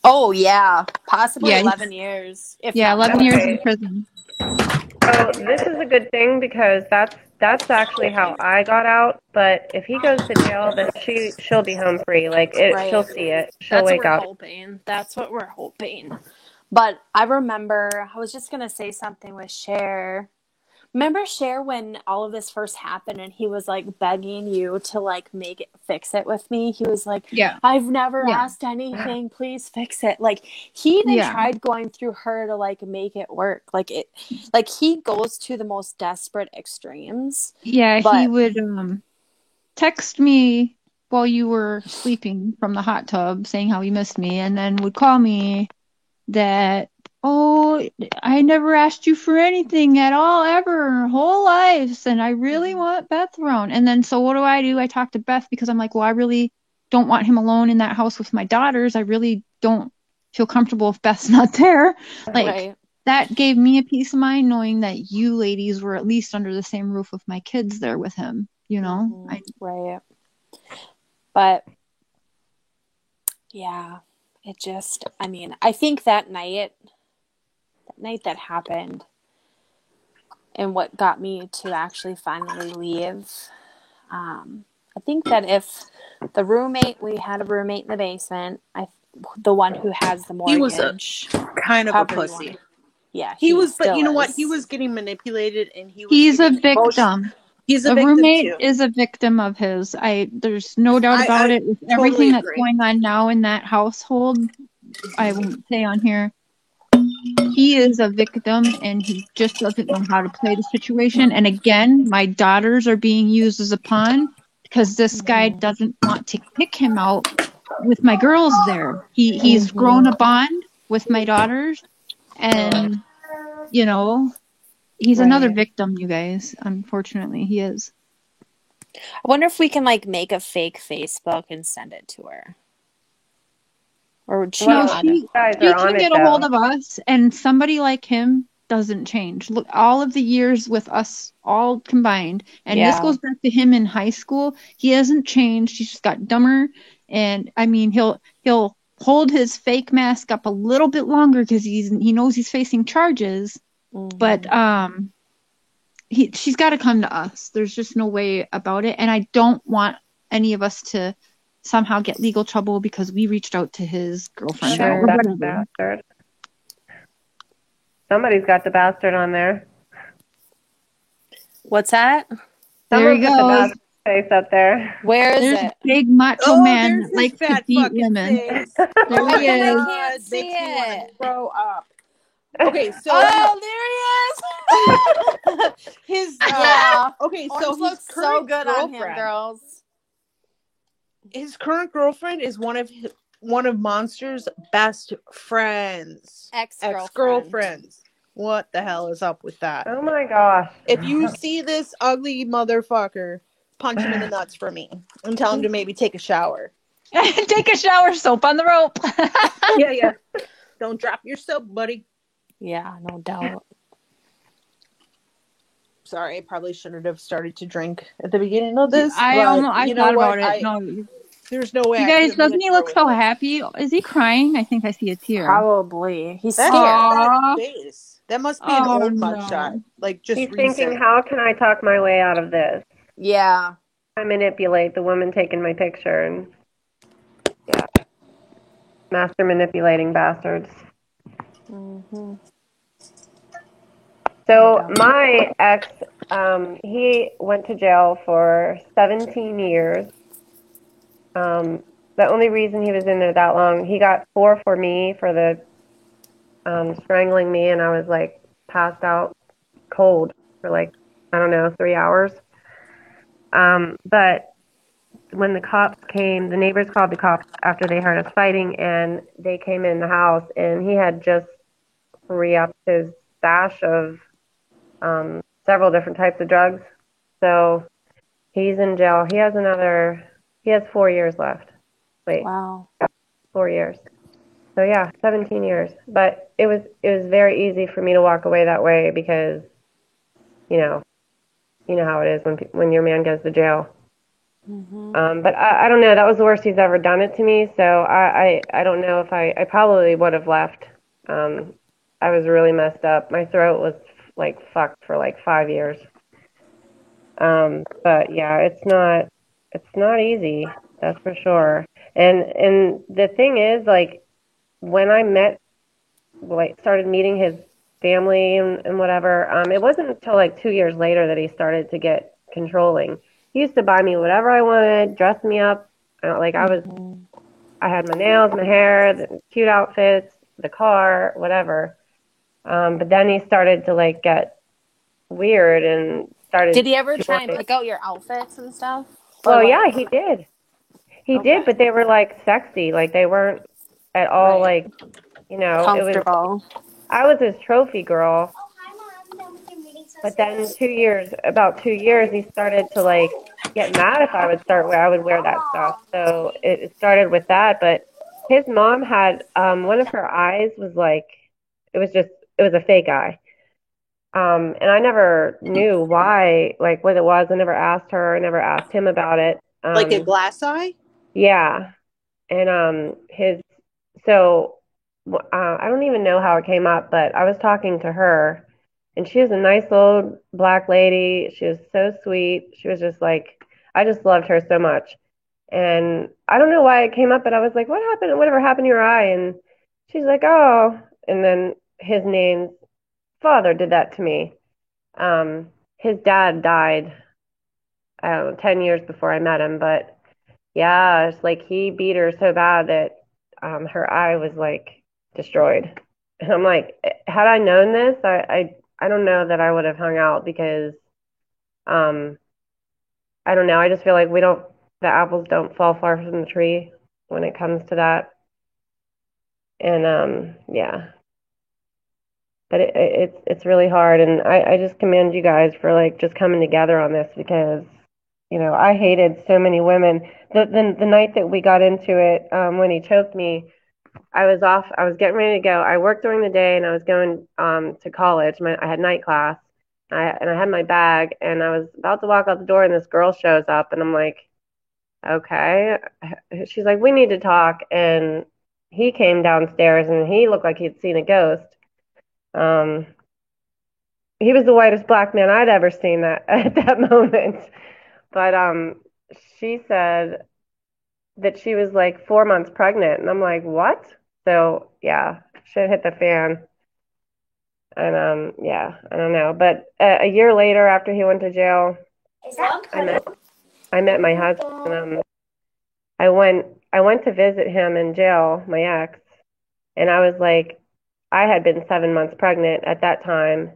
Oh, yeah. Possibly 11 years. 11 years in prison. So this is a good thing because that's actually how I got out. But if he goes to jail, then she'll be home free. She'll see it. She'll wake up. That's what we're hoping. But I remember, I was just going to say something with Cher. Remember Cher when all of this first happened and he was begging you to fix it with me? He was like, I've never asked anything. Please fix it. He even tried going through her to make it work. He goes to the most desperate extremes. Yeah, he would text me while you were sleeping from the hot tub saying how he missed me, and then would call me that, oh, I never asked you for anything at all, ever, in our whole lives, and I really want Beth around. And then, so what do? I talk to Beth because I'm like, well, I really don't want him alone in that house with my daughters. I really don't feel comfortable if Beth's not there. That gave me a peace of mind knowing that you ladies were at least under the same roof with my kids there with him, But, yeah, it just, I think that night that happened and what got me to actually finally leave, I think that if we had a roommate in the basement, the one who has the mortgage. He was kind of a pussy. Yeah, he was, but you know what? He was getting manipulated, and he's a victim. He's a victim roommate too. Is a victim of his. There's no doubt about it. With everything that's going on now in that household, I won't say on here. He is a victim, and he just doesn't know how to play the situation. And again, my daughters are being used as a pawn because this guy Mhm. doesn't want to kick him out with my girls there. He's grown a bond with my daughters, and you know, he's another Right. victim, you guys. Unfortunately, he is. I wonder if we can like make a fake Facebook and send it to her. Or No, Well, Chad. you guys she are on can it get a hold though. of us, and somebody like him doesn't change. Look, all of the years with us all combined, and this Yeah. goes back to him in high school. He hasn't changed. He's just got dumber, and I mean, he'll hold his fake mask up a little bit longer because he knows he's facing charges. But she's got to come to us. There's just no way about it, and I don't want any of us to somehow get legal trouble because we reached out to his girlfriend Somebody's or got whatever. the bastard. Somebody's got the bastard on there. What's that? There Someone he put the goes. bastard face up there. Where is There's it? big macho Oh, man there's that his likes to fat beat fucking women. face. There Oh he my is. I God, can't see makes me want to it. throw up. Okay, so Oh, there he is. his Yeah. okay, so Orange his looks so current good on him, girlfriend, girls. his current girlfriend is one of Monster's best friends. Ex-girlfriends. What the hell is up with that? Oh my gosh. If you see this ugly motherfucker, punch him in the nuts for me and tell him to maybe take a shower. Take a shower, soap on the rope. Yeah. Don't drop your soap, buddy. Yeah, no doubt. Sorry, I probably shouldn't have started to drink at the beginning of this. I you know thought what? about it. No, There's no way. you I guys, could've made doesn't it he through look with so this. happy? Is he crying? I think I see a tear. Probably. He's That's scared. a sad Aw. face. That must be an Oh, old no. mugshot. Like just He's recent. thinking, how can I talk my way out of this? Yeah. I manipulate the woman taking my picture, and yeah, master manipulating bastards. Mm-hmm. So my ex, he went to jail for 17 years. The only reason he was in there that long, he got 4 for me for the strangling me, and I was like passed out cold for like, I don't know, 3 hours. But when the cops came, the neighbors called the cops after they heard us fighting, and they came in the house, and he had just re-upped his stash of several different types of drugs. So he's in jail. He has 4 years left. Wait, Wow. 4 years. So yeah, 17 years. But it was very easy for me to walk away that way because, you know how it is when your man goes to jail. Mm-hmm. But I don't know. That was the worst he's ever done it to me. So I don't know if I probably would have left. I was really messed up. My throat was like fucked for like 5 years. But yeah, it's not easy. That's for sure. And the thing is, like, when I started meeting his family and whatever, it wasn't until like 2 years later that he started to get controlling. He used to buy me whatever I wanted, dress me up. Like I had my nails, my hair, the cute outfits, the car, whatever. But then he started to like get weird and started. Did he ever to try and like- pick out your outfits and stuff? Well, Or, yeah, like- he did. He Okay. did, but they were like sexy. Like they weren't at all Right. like, it was. Comfortable. I was his trophy girl. But then about 2 years, he started to like get mad if I would wear that stuff. So it started with that. But his mom had one of her eyes was like, it was a fake eye. And I never knew why, like what it was. I never asked her. I never asked him about it. Like a glass eye? Yeah. And I don't even know how it came up, but I was talking to her, and she was a nice old black lady. She was so sweet. She was just like, I just loved her so much. And I don't know why it came up, but I was like, what happened? Whatever happened to your eye? And she's like, oh. And then his name's father did that to me. His dad died, I don't know, 10 years before I met him, but yeah, it's like he beat her so bad that her eye was like destroyed. And I'm like, had I known this, I don't know that I would have hung out because I don't know. I just feel like the apples don't fall far from the tree when it comes to that. And yeah, but it's really hard. And I just commend you guys for like just coming together on this because, I hated so many women. The night that we got into it, when he choked me, I was off. I was getting ready to go. I worked during the day, and I was going to college. I had night class, and I had my bag, and I was about to walk out the door, and this girl shows up, and I'm like, okay. She's like, we need to talk, and he came downstairs, and he looked like he'd seen a ghost. Um, he was the whitest black man I'd ever seen that at that moment. But she said that she was like 4 months pregnant, and I'm like, what? So yeah, shit hit the fan. And yeah, I don't know. But a year later, after he went to jail, I met my husband. I went to visit him in jail, my ex, and I was like, I had been 7 months pregnant at that time,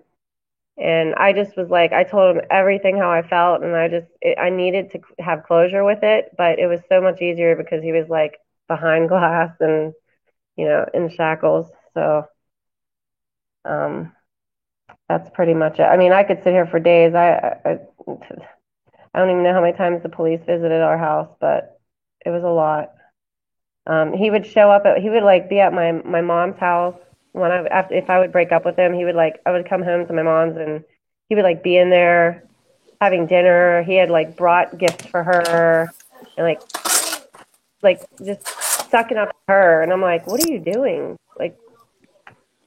and I just was like, I told him everything how I felt, and I needed to have closure with it, but it was so much easier because he was like behind glass and in shackles. So um, that's pretty much it. I mean, I could sit here for days. I don't even know how many times the police visited our house, but it was a lot. He would show up he would like be at my mom's house if I would break up with him, I would come home to my mom's and he would like be in there having dinner. He had like brought gifts for her and like just sucking up her. And I'm like, what are you doing? Like,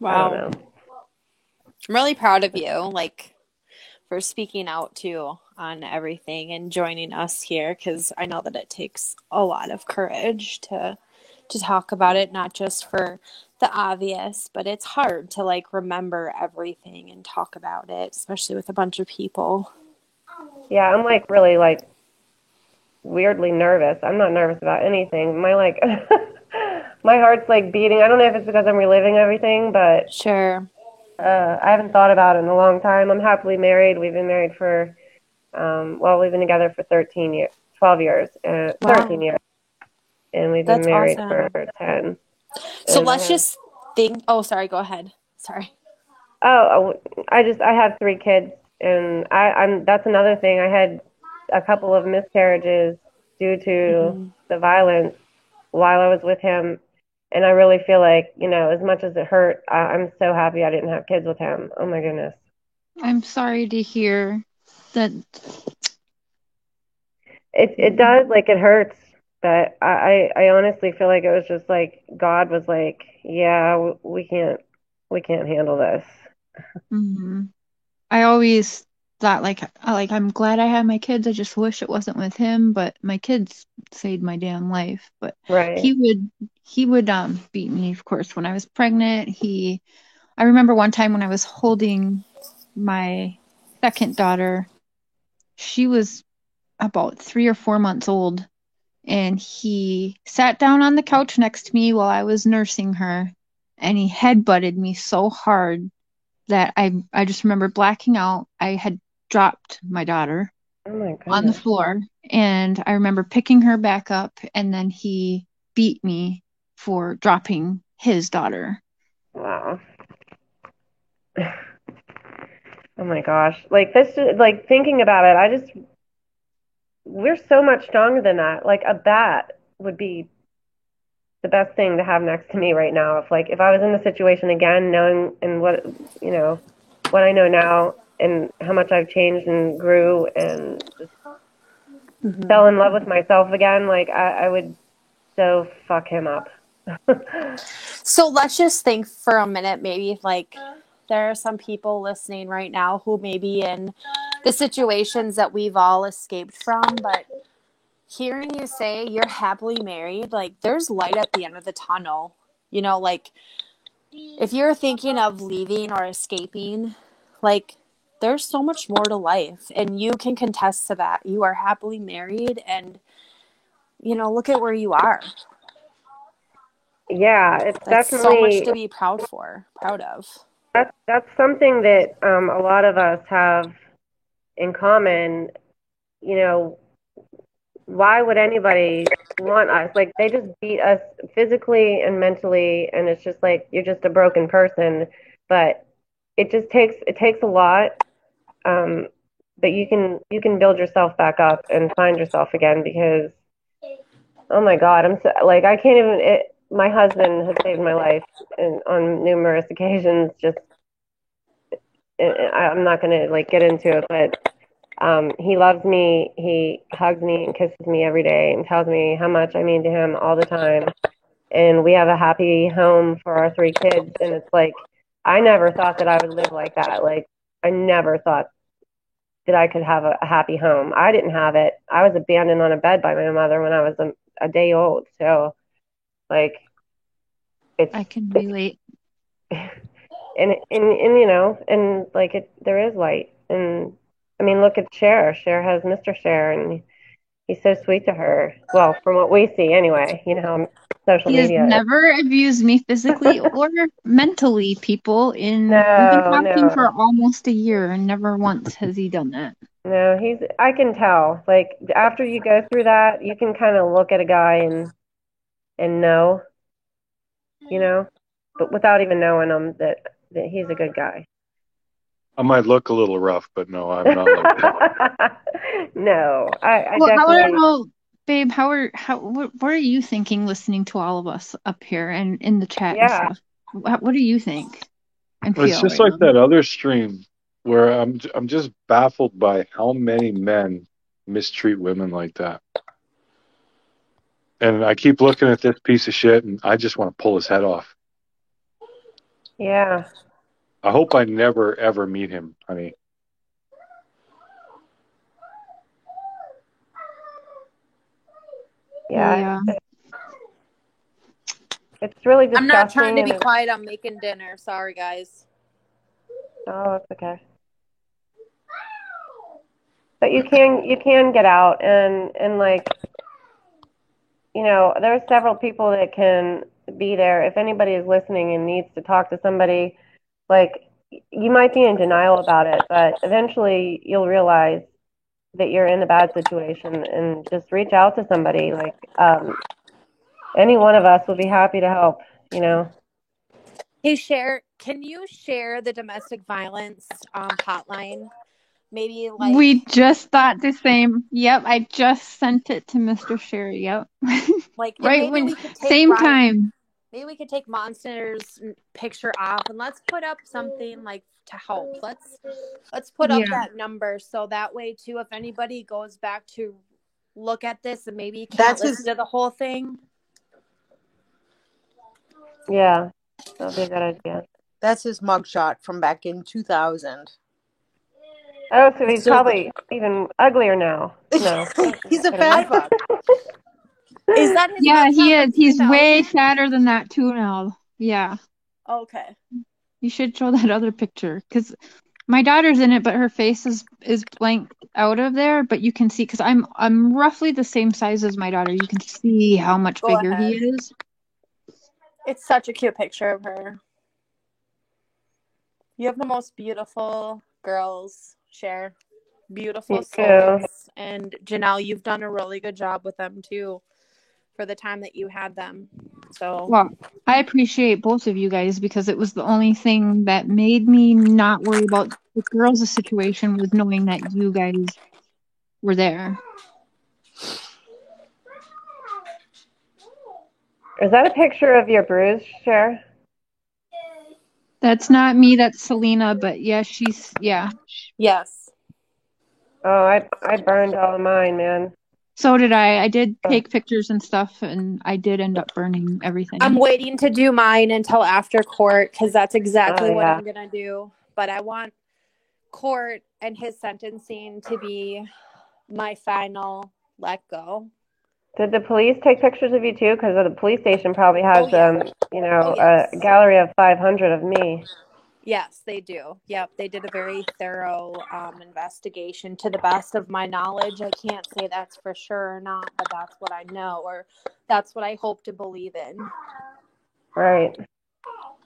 I don't Wow. know. I'm really proud of you, like, for speaking out too on everything and joining us here, because I know that it takes a lot of courage to talk about it, not just for the obvious, but it's hard to like remember everything and talk about it, especially with a bunch of people. Yeah, I'm like really like weirdly nervous. I'm not nervous about anything. My heart's like beating. I don't know if it's because I'm reliving everything, but Sure. I haven't thought about it in a long time. I'm happily married. We've been married for we've been together for 12 years, 13 years, and we've been That's married awesome. for 10. So And let's just think. Oh, sorry. Go ahead. Sorry. I have 3 kids, and that's another thing. I had a couple of miscarriages due to the violence while I was with him, and I really feel like, as much as it hurt, I'm so happy I didn't have kids with him. Oh my goodness. I'm sorry to hear that. It does, like, it hurts, but I honestly feel like it was just like God was like, yeah, we can't handle this. Mhm. I always thought like I'm glad I had my kids. I just wish it wasn't with him, but my kids saved my damn life. But Right. he would beat me, of course, when I was pregnant. I remember one time when I was holding my second daughter, she was about 3 or 4 months old, and he sat down on the couch next to me while I was nursing her, and he headbutted me so hard that I just remember blacking out. I had dropped my daughter Oh my on the goodness. floor, and I remember picking her back up, and then he beat me for dropping his daughter. Wow. Oh my gosh. Like this, like thinking about it, we're so much stronger than that. Like a bat would be the best thing to have next to me right now. If I was in the situation again, knowing and what I know now and how much I've changed and grew and just fell in love with myself again, like I would so fuck him up. So let's just think for a minute, maybe like there are some people listening right now who may be in the situations that we've all escaped from, but hearing you say you're happily married, like there's light at the end of the tunnel. Like if you're thinking of leaving or escaping, like there's so much more to life, and you can contest to that. You are happily married, and look at where you are. Yeah, it's That's so much definitely to be proud of. that's something that a lot of us have in common. why would anybody want us? Like, they just beat us physically and mentally, and it's just like you're just a broken person. But it takes a lot. But you can build yourself back up and find yourself again, because oh my God, I'm so, like, I can't even. My husband has saved my life on numerous occasions. Just I'm not gonna like get into it, but he loves me. He hugs me and kisses me every day and tells me how much I mean to him all the time. And we have a happy home for our 3 kids. And it's like, I never thought that I would live like that. Like, I never thought that I could have a happy home. I didn't have it. I was abandoned on a bed by my mother when I was a day old. So, like, I it's, can relate. and you know, and like there is light. And I mean, look at Cher. Cher has Mr. Cher, and he's so sweet to her. Well, from what we see, anyway. You know, social He has media. never abused me physically or mentally, people. We've been No, talking for no, almost a year, and never once has he done that. no. I can tell. Like, after you go through that, you can kind of look at a guy and know, you know, but without even knowing him, that he's a good guy. I might look a little rough, but no, I'm not like that. No, I Well, I want to definitely. know, babe, what are you thinking listening to all of us up here and in the chat and Yeah, stuff? What do you think and It's feel just right like now? that other stream where I'm just baffled by how many men mistreat women like that. And I keep looking at this piece of shit, and I just want to pull his head off. yeah. I hope I never ever meet him, honey. Yeah, it's really disgusting. I'm not trying to be and quiet. I'm making dinner. Sorry, guys. oh, it's okay. But you can get out and like, you know, there are several people that can be there. If anybody is listening and needs to talk to somebody, like, you might be in denial about it, but eventually you'll realize that you're in a bad situation, and just reach out to somebody. Like, any one of us will be happy to help, you know. Hey, can you share the domestic violence hotline? Maybe like We just thought the same. Yep, I just sent it to Mr. Sherry. Yep. and Right maybe when we could take same time. Maybe we could take Monster's picture off and let's put up something like to help. Let's put up Yeah. that number, so that way too, if anybody goes back to look at this and maybe can't That's listen to the whole thing. Yeah, that'll be a good idea. That's his mugshot from back in 2000. Oh, so he's probably even uglier now. No, He's a fat fuck. Is that his Yeah, he mugshot is. from He's 2000? way fatter than that too now. Yeah. Okay. You should show that other picture because my daughter's in it, but her face is blanked out of there. But you can see because I'm roughly the same size as my daughter. You can see how much Go bigger he ahead. is. It's such a cute picture of her. You have the most beautiful girls, Cher. Beautiful You souls. too. And Janelle, you've done a really good job with them too for the time that you had them. So Well, I appreciate both of you guys because it was the only thing that made me not worry about the girls' situation was knowing that you guys were there. Is that a picture of your bruise, Cher? That's not me, that's Selena, but yeah, yeah. yes. Oh, I burned all of mine, man. So did I. I did take pictures and stuff, and I did end up burning everything. I'm waiting to do mine until after court because that's exactly what yeah. I'm going to do. But I want court and his sentencing to be my final let go. Did the police take pictures of you too? Because the police station probably has, you know, yes. a gallery of 500 of me. Yes, they do. Yep, they did a very thorough investigation to the best of my knowledge. I can't say that's for sure or not, but that's what I know, or that's what I hope to believe in. Right.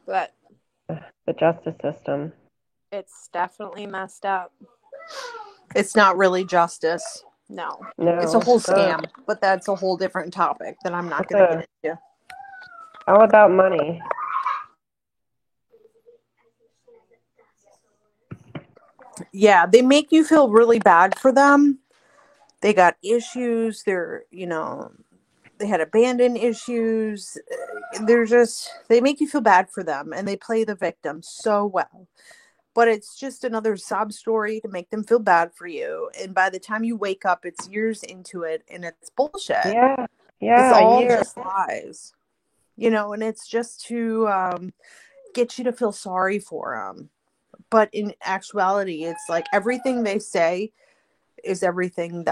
But the justice system. It's definitely messed up. It's not really justice. No. No. It's a whole scam, but that's a whole different topic that I'm not It's going to get into. all about money. Yeah, they make you feel really bad for them. They got issues. They're, they had abandon issues. They make you feel bad for them, and they play the victim so well. But it's just another sob story to make them feel bad for you. And by the time you wake up, it's years into it, and it's bullshit. Yeah. It's all years. just lies. And it's just to get you to feel sorry for them. But in actuality, it's like everything they say is everything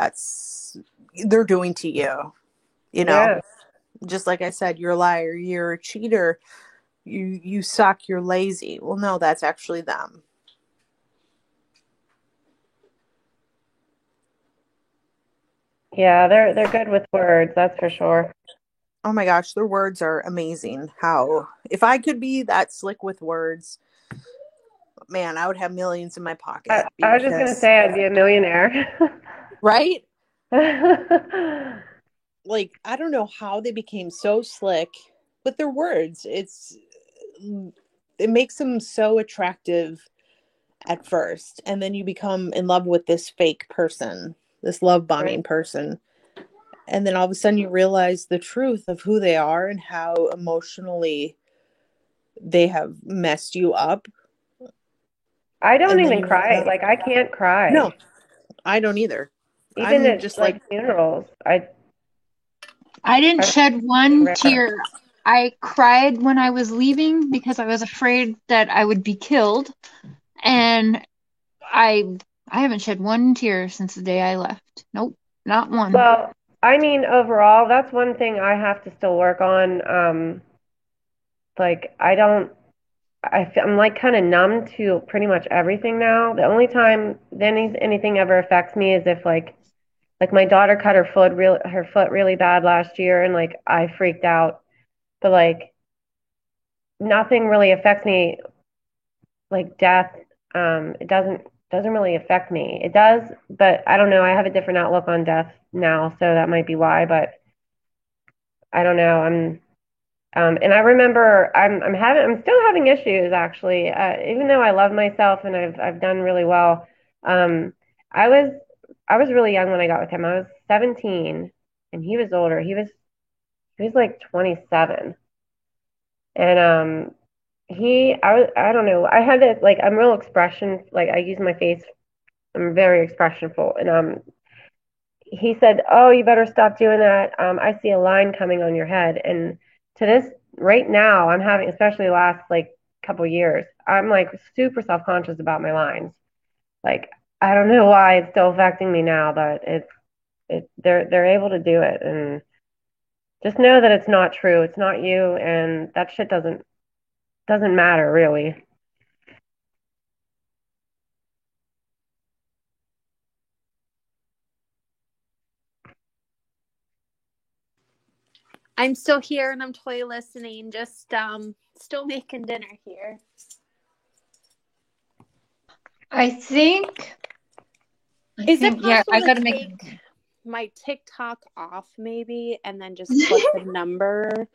they're doing to you. Yeah. Just like I said, you're a liar, you're a cheater, you suck, you're lazy. Well, no, that's actually them. Yeah, they're good with words, that's for sure. Oh my gosh, their words are amazing. If I could be that slick with words, man, I would have millions in my pocket. I was just going to say I'd be a millionaire. Right? Like, I don't know how they became so slick with their words. It makes them so attractive at first, and then you become in love with this fake person, this love bombing person, and then all of a sudden you realize the truth of who they are and how emotionally they have messed you up. I don't even cry. Like, I can't cry. No, I don't either. Even I'm at just like funerals. I didn't shed one tear. I cried when I was leaving because I was afraid that I would be killed, and I haven't shed one tear since the day I left. Nope, not one. Well, I mean, overall, that's one thing I have to still work on. Like, I'm like kind of numb to pretty much everything now. The only time anything ever affects me is if like my daughter cut her foot really bad last year, and like I freaked out. But like nothing really affects me, like death. It doesn't really affect me. It does, but I don't know. I have a different outlook on death now, so that might be why. But I don't know. And I remember I'm still having issues actually. Even though I love myself and I've done really well. I was really young when I got with him. I was 17 and he was older. He was like 27. And I don't know. I had this like I'm real expression, like I use my face. I'm very expressionful. And he said, "Oh, you better stop doing that. I see a line coming on your head." And to this right now, I'm having, especially the last like couple years, I'm like super self-conscious about my lines. Like I don't know why it's still affecting me now, but they're able to do it, and just know that it's not true. It's not you, and that shit doesn't matter really. I'm still here and I'm totally listening. Just still making dinner here. I think it yeah, I possible gotta to make take my TikTok off maybe and then just put the number?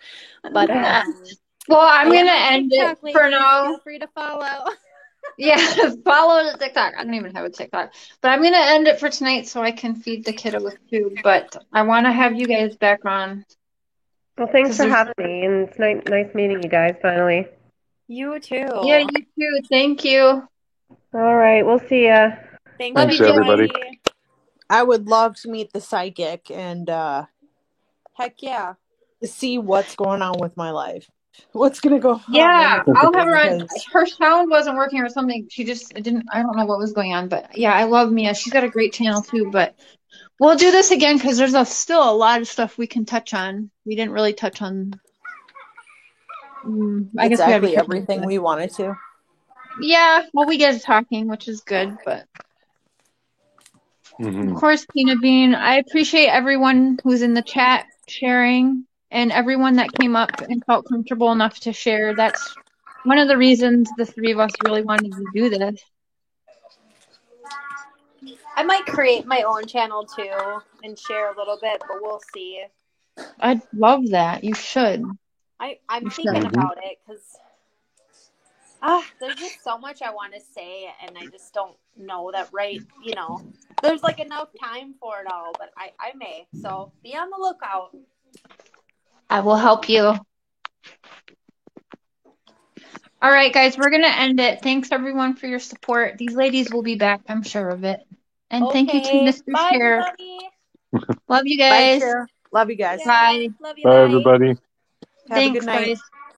But well, I'm I am gonna on end TikTok, it for ladies. now. Feel free to follow. Yeah, follow the TikTok. I don't even have a TikTok, but I'm gonna end it for tonight so I can feed the kiddo with food. But I want to have you guys back on. Well, thanks for having me, and it's nice meeting you guys finally. You too. Yeah, you too. Thank you. All right, we'll see ya. Thanks, everybody. I would love to meet the psychic and heck yeah, see what's going on with my life. What's gonna go on? Yeah, I'll have her on. Her sound wasn't working or something. She just didn't. I don't know what was going on, but yeah, I love Mia. She's got a great channel too. But we'll do this again because there's still a lot of stuff we can touch on. We didn't really touch on. I guess exactly everything we wanted to. Yeah, well, we get talking, which is good. But of course, Tina Bean, I appreciate everyone who's in the chat sharing. And everyone that came up and felt comfortable enough to share. That's one of the reasons the three of us really wanted to do this. I might create my own channel too and share a little bit, but we'll see. I'd love that. You should. I'm You thinking should. about it because there's just so much I want to say, and I just don't know that there's like enough time for it all, but I may. So be on the lookout. I will help you. All right, guys, we're going to end it. Thanks, everyone, for your support. These ladies will be back, I'm sure of it. And thank you to Okay. Mr. Bye, Share. everybody. Love you Bye, guys. Cher. Love you guys. Yeah. Bye. Love you. Bye, everybody. Have a Thanks, good night. guys.